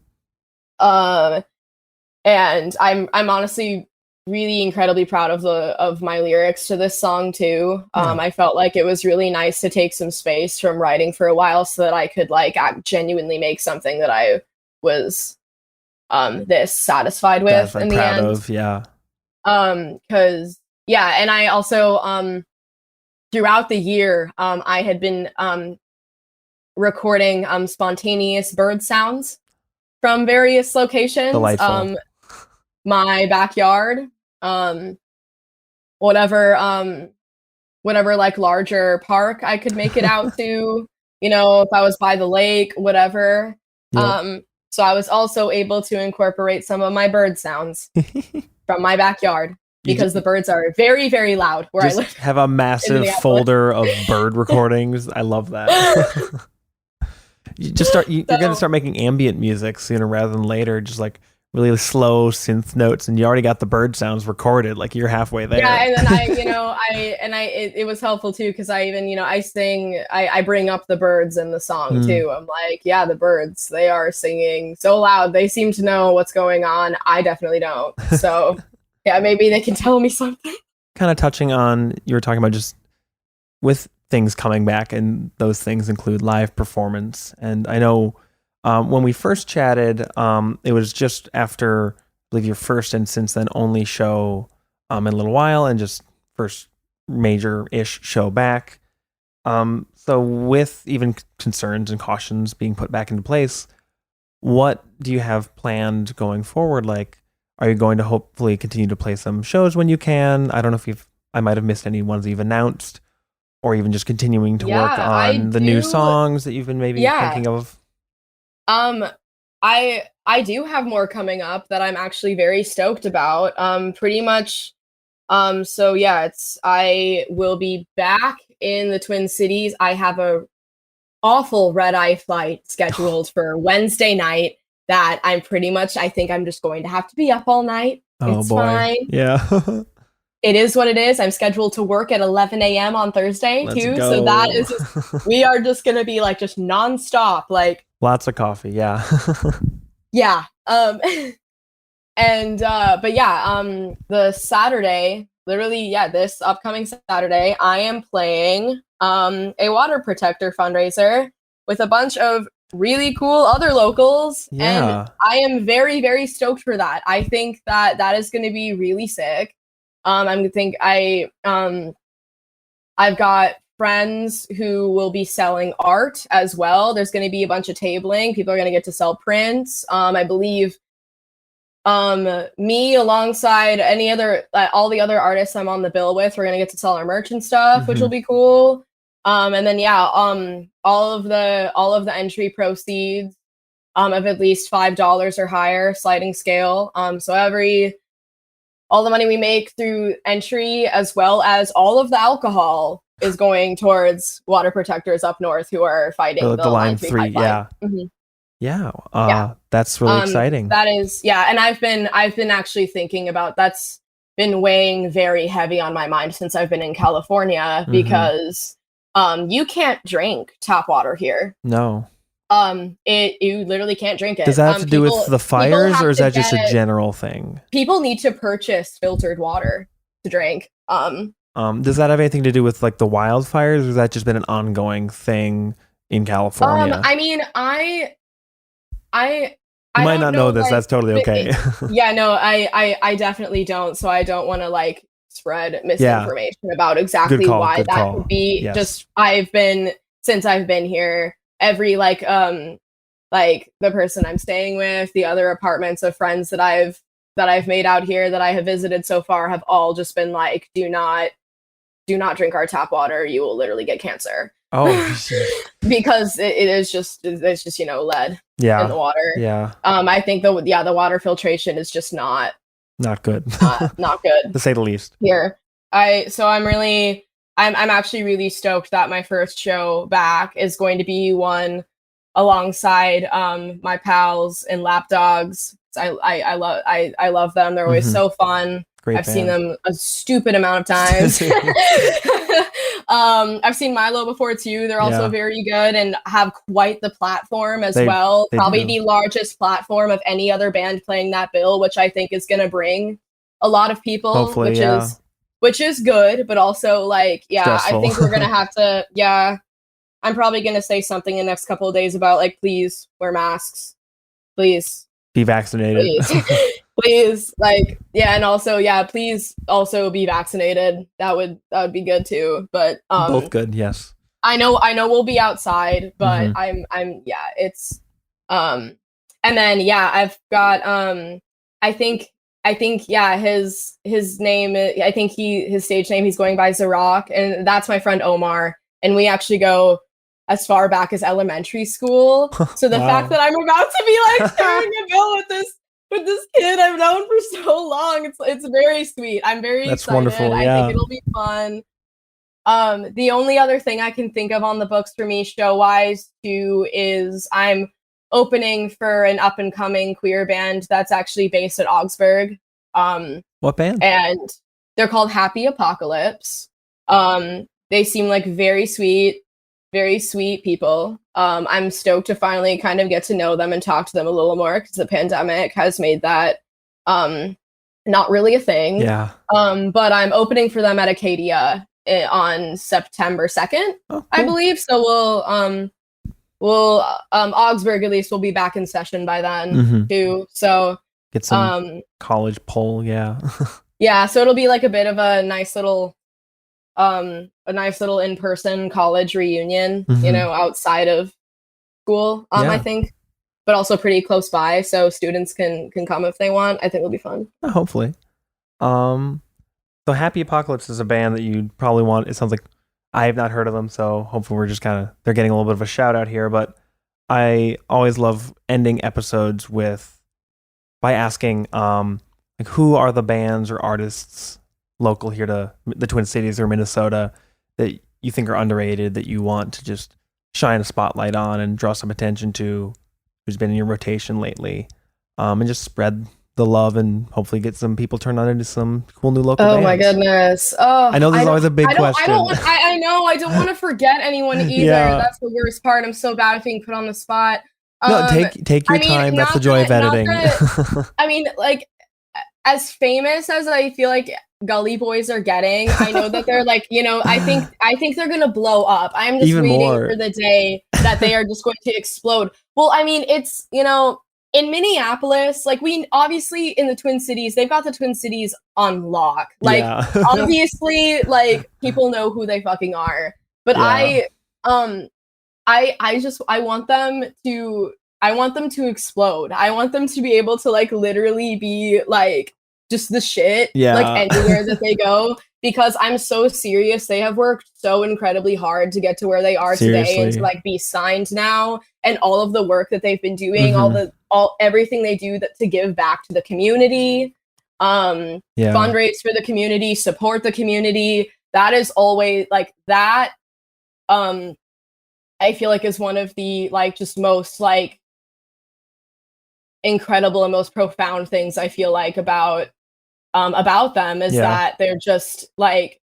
I'm honestly really incredibly proud of my lyrics to this song too. I felt like it was really nice to take some space from writing for a while so that I could like genuinely make something that I was this satisfied with in the end. Because and I also throughout the year I had been recording spontaneous bird sounds from various locations. Delightful. My backyard, whatever like larger park I could make it out to, if I was by the lake, whatever. So I was also able to incorporate some of my bird sounds from my backyard because the birds are very, very loud where I live. Have a massive folder of bird recordings. I love that. You're going to start making ambient music sooner rather than later, just like really slow synth notes, and you already got the bird sounds recorded. Like, you're halfway there. Yeah, and then it was helpful too because I even I sing, I bring up the birds in the song too. I'm like, the birds, they are singing so loud. They seem to know what's going on. I definitely don't. So maybe they can tell me something. Kind of touching on, you were talking about just with things coming back, and those things include live performance. And I know when we first chatted, it was just after believe your first and since then only show in a little while, and just first major-ish show back. So with even concerns and cautions being put back into place, what do you have planned going forward? Like, are you going to hopefully continue to play some shows when you can? I don't know if I might have missed any ones that you've announced, or even just continuing to work on the new songs that you've been maybe thinking of. I do have more coming up that I'm actually very stoked about. Pretty much. So yeah, I will be back in the Twin Cities. I have a awful red-eye flight scheduled for Wednesday night that I think I'm just going to have to be up all night. Oh, it's boy. Fine. Yeah. It is what it is. I'm scheduled to work at 11 a.m. on Thursday too. Go. So that is we are just going to be like just nonstop, like lots of coffee. Yeah. Yeah. And but yeah, the Saturday, literally, yeah, this upcoming Saturday, I am playing a water protector fundraiser with a bunch of really cool other locals. Yeah. And I am very, very stoked for that. I think that is going to be really sick. I've got friends who will be selling art as well. There's going to be a bunch of tabling. People are going to get to sell prints. I believe me alongside all the other artists I'm on the bill with, we're going to get to sell our merch and stuff, which will be cool. And then all of the entry proceeds of at least $5 or higher, sliding scale. So all the money we make through entry, as well as all of the alcohol, is going towards water protectors up north who are fighting the Line 3 pipeline. Yeah. Yeah. That's really exciting. That is, yeah. And I've been actually thinking about that's been weighing very heavy on my mind since I've been in California, because you can't drink tap water here. No. You literally can't drink it. Does that have to do with the fires, or is that just a general thing? People need to purchase filtered water to drink. Does that have anything to do with like the wildfires, or has that just been an ongoing thing in California? I mean, I might not know this. Like, that's totally okay. Yeah, no, I definitely don't. So I don't want to like spread misinformation about exactly why that would be. Yes. Just since I've been here, every like the person I'm staying with, the other apartments of friends that I've made out here that I have visited so far have all just been like, do not drink our tap water. You will literally get cancer. Oh, because it's just lead in the water. Yeah. I think the water filtration is just not good. Not good, to say the least. Here. I'm actually really stoked that my first show back is going to be one alongside my pals and Lapdogs. I love them. They're always so fun. I've seen them a stupid amount of times. I've seen Milo before too. They're also very good and have quite the platform as well. Probably the largest platform of any other band playing that bill, which I think is going to bring a lot of people. Hopefully, which is good, but also like, stressful. I think we're going to have to, I'm probably going to say something in the next couple of days about like, please wear masks. Please. Be vaccinated. Please, and also, please also be vaccinated. That would be good too. But both good, yes. I know we'll be outside, but it's and then I've got I think his name, I think his stage name, he's going by Zarok, and that's my friend Omar, and we actually go as far back as elementary school. So the fact that I'm about to be like sharing a bill with this kid I've known for so long, it's very sweet. I'm very excited. Wonderful. I think it'll be fun. The only other thing I can think of on the books for me show wise too is I'm opening for an up and coming queer band that's actually based at Augsburg. What band? And they're called Happy Apocalypse. They seem like very sweet people. I'm stoked to finally kind of get to know them and talk to them a little more, because the pandemic has made that not really a thing. Yeah. But I'm opening for them at Acadia on September 2nd, cool. I believe. So we'll Augsburg at least will be back in session by then too. So Get some college poll, yeah. Yeah, so it'll be like a bit of a nice little in-person college reunion, you know, outside of school, I think, but also pretty close by, so students can come if they want. I think it'll be fun. Hopefully. So Happy Apocalypse is a band that you probably want. It sounds like I have not heard of them, so hopefully we're just they're getting a little bit of a shout out here, but I always love ending episodes by asking like who are the bands or artists local here to the Twin Cities or Minnesota that you think are underrated, that you want to just shine a spotlight on and draw some attention to, who's been in your rotation lately, and just spread the love and hopefully get some people turned on into some cool new local bands. My goodness. Oh, I know this is always a big question. I know. I don't want to forget anyone either. Yeah. That's the worst part. I'm so bad at being put on the spot. No, take your time. That's the joy of editing. I mean, like, as famous as I feel like Gully Boys are getting, I know that they're like, you know, I think they're gonna blow up. I'm just waiting for the day that they are just going to explode. Well, I mean, it's, you know, in Minneapolis, like, we obviously in the Twin Cities, they've got the Twin Cities on lock. Like, obviously, like, people know who they fucking are. But I want them to explode. I want them to be able to, like, literally be like just the shit, like, anywhere that they go, because I'm so serious. They have worked so incredibly hard to get to where they are today and to, like, be signed now, and all of the work that they've been doing, everything they do to give back to the community, fundraise for the community, support the community. That is always like that. I feel like is one of the, like, just most, like, incredible and most profound things I feel like about them is that they're just like,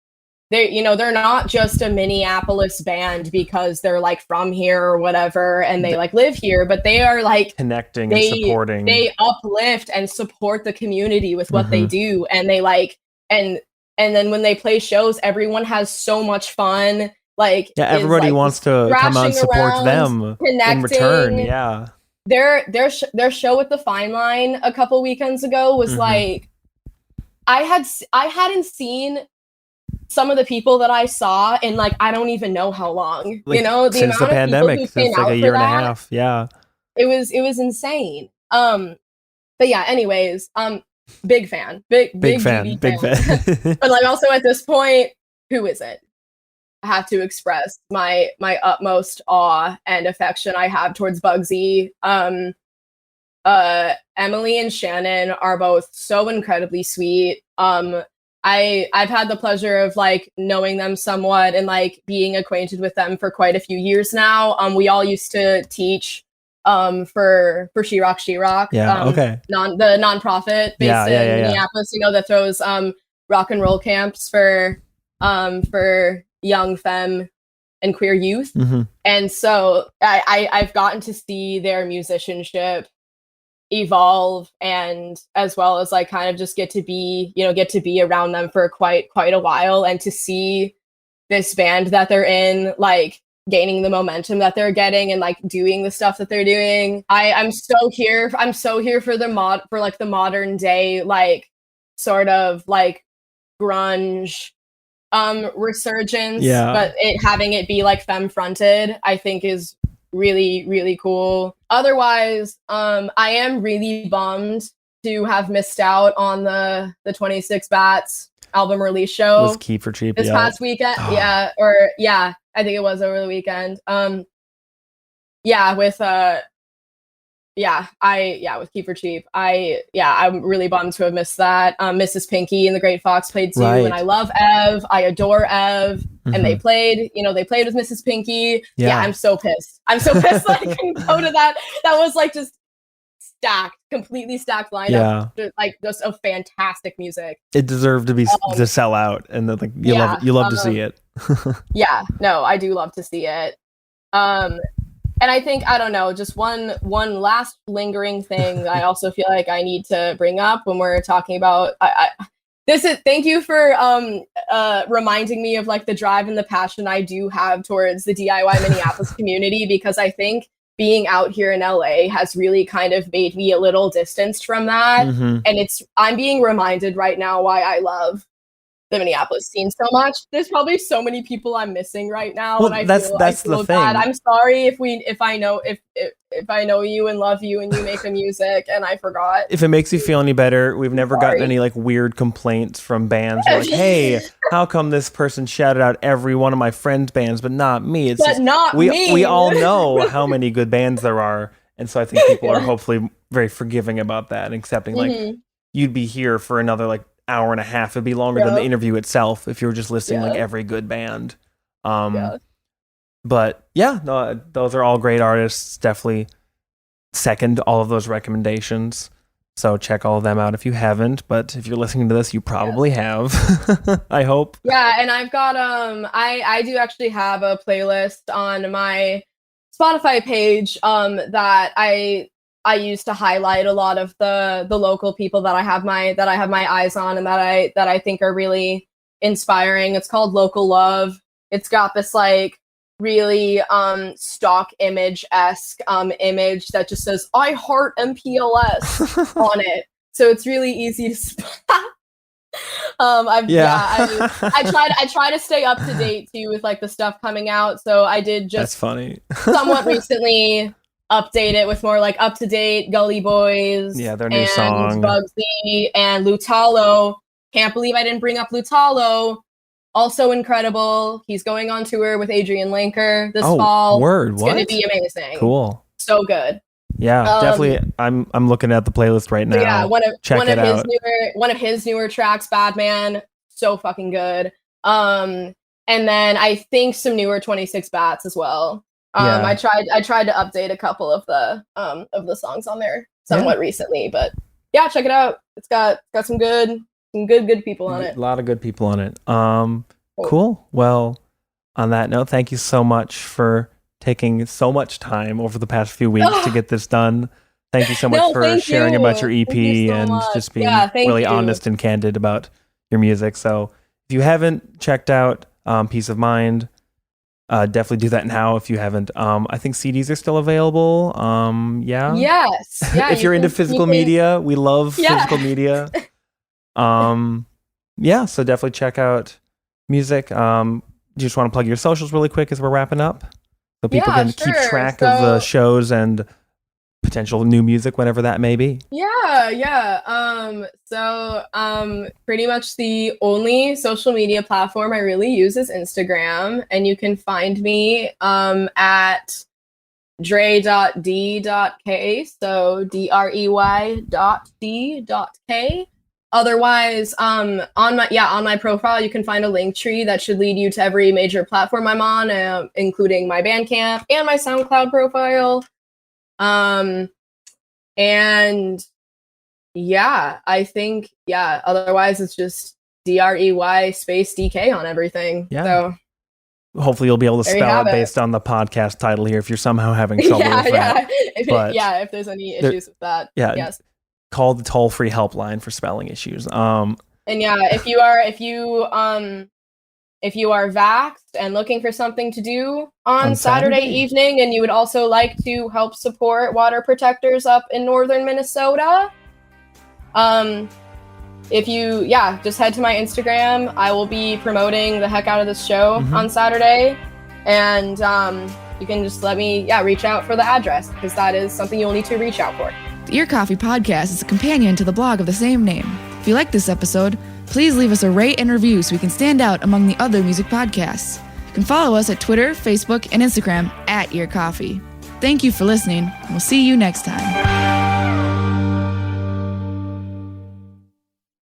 they're not just a Minneapolis band because they're, like, from here or whatever and they, like, live here, but they are, like, connecting and supporting. They uplift and support the community with what they do, and they, like, and then when they play shows, everyone has so much fun. Like, everybody wants to come out and support them in return. Yeah, their show at the Fine Line a couple weekends ago was like, I hadn't seen some of the people that I saw in, like, I don't even know how long. Like, you know, since the pandemic, since like a year and a half. Yeah, it was insane. But yeah, anyways, big fan, big fan. But, like, also at this point, who is it? I have to express my utmost awe and affection I have towards Bugsy. Emily and Shannon are both so incredibly sweet. I've had the pleasure of, like, knowing them somewhat and, like, being acquainted with them for quite a few years now. We all used to teach for She Rock, the nonprofit based in Minneapolis, you know, that throws rock and roll camps for young femme and queer youth. And so I've gotten to see their musicianship evolve, and as well as, like, kind of just get to be around them for quite a while, and to see this band that they're in, like, gaining the momentum that they're getting and, like, doing the stuff that they're doing. I'm so here for the modern day, like, sort of, like, grunge resurgence, but having it be, like, femme fronted, I think is really, really cool. Otherwise, I am really bummed to have missed out on the 26 Bats album release show. Was Keep for Cheap this past weekend. I think it was over the weekend. With Keep for Cheap. I'm really bummed to have missed that. Mrs. Pinky and the Great Fox played too, and I love Ev. I adore Ev. And they played with Mrs. Pinky. Yeah, I'm so pissed. That I couldn't go to that. That was, like, just completely stacked lineup. Like, just a fantastic music. It deserved to be to sell out, and then, like, you love to see it. I do love to see it. And I think, I don't know, just one last lingering thing I also feel like I need to bring up when we're talking about thank you for reminding me of, like, the drive and the passion I do have towards the DIY Minneapolis community, because I think being out here in LA has really kind of made me a little distanced from that. Mm-hmm. And I'm being reminded right now why I love the Minneapolis scene so much. There's probably so many people I'm missing right now. Well, and that's feel the thing. bad. I'm sorry if I know you and love you and you make the music and I forgot. If it makes you feel any better, we've never gotten any like weird complaints from bands like, hey, how come this person shouted out every one of my friends' bands but not me? It's just, me. We all know how many good bands there are. And so I think people are hopefully very forgiving about that and accepting like you'd be here for another like hour and a half. It'd be longer than the interview itself if you were just listing like every good band. But yeah, no, those are all great artists. Definitely second all of those recommendations. So check all of them out if you haven't. But if you're listening to this, you probably have. I hope. Yeah, and I've got I do actually have a playlist on my Spotify page that I use to highlight a lot of the local people that I have my eyes on and that I think are really inspiring. It's called Local Love. It's got this like really stock image-esque image that just says I heart MPLS on it. So it's really easy to spot. I try to stay up to date too with like the stuff coming out. So I did just That's funny. somewhat recently update it with more like up to date Gully Boys. Yeah, their new song. Bugsy and Lutalo. Can't believe I didn't bring up Lutalo. Also incredible. He's going on tour with Adrian Linker this fall. It's going to be amazing. Cool. So good. Yeah, definitely. I'm looking at the playlist right now. Yeah, one of his newer tracks, Bad Man, so fucking good. And then I think some newer 26 Bats as well. I tried to update a couple of the songs on there somewhat recently, but yeah, check it out. It's got some good people on it. A lot of good people on it. Cool. Well, on that note, thank you so much for taking so much time over the past few weeks to get this done. Thank you so much for sharing about your EP and just being really honest and candid about your music. So if you haven't checked out Peace of Mind, definitely do that now if you haven't. I think CDs are still available. Yes. Yeah, if you're into physical media, we love physical media. So definitely check out music. Do you just want to plug your socials really quick as we're wrapping up? So people can keep track of the shows and potential new music, whenever that may be. Pretty much the only social media platform I really use is Instagram, and you can find me at drey.d.k, so drey.d.k. Otherwise, on my profile, you can find a link tree that should lead you to every major platform I'm on, including my Bandcamp and my SoundCloud profile. Otherwise it's just DREY space DK on everything. Yeah. So hopefully you'll be able to spell it based on the podcast title here if you're somehow having trouble with that. If there's any issues with that. Yeah. Yes. Call the toll-free helpline for spelling issues. If you are vaxxed and looking for something to do on Saturday evening, and you would also like to help support water protectors up in northern Minnesota, just head to my Instagram. I will be promoting the heck out of this show on Saturday, and you can just let me reach out for the address, because that is something you'll need to reach out for. The Ear Coffee Podcast is a companion to the blog of the same name. If you like this episode, please leave us a rate and review so we can stand out among the other music podcasts. You can follow us at Twitter, Facebook, and Instagram @EarCoffee. Thank you for listening, and we'll see you next time.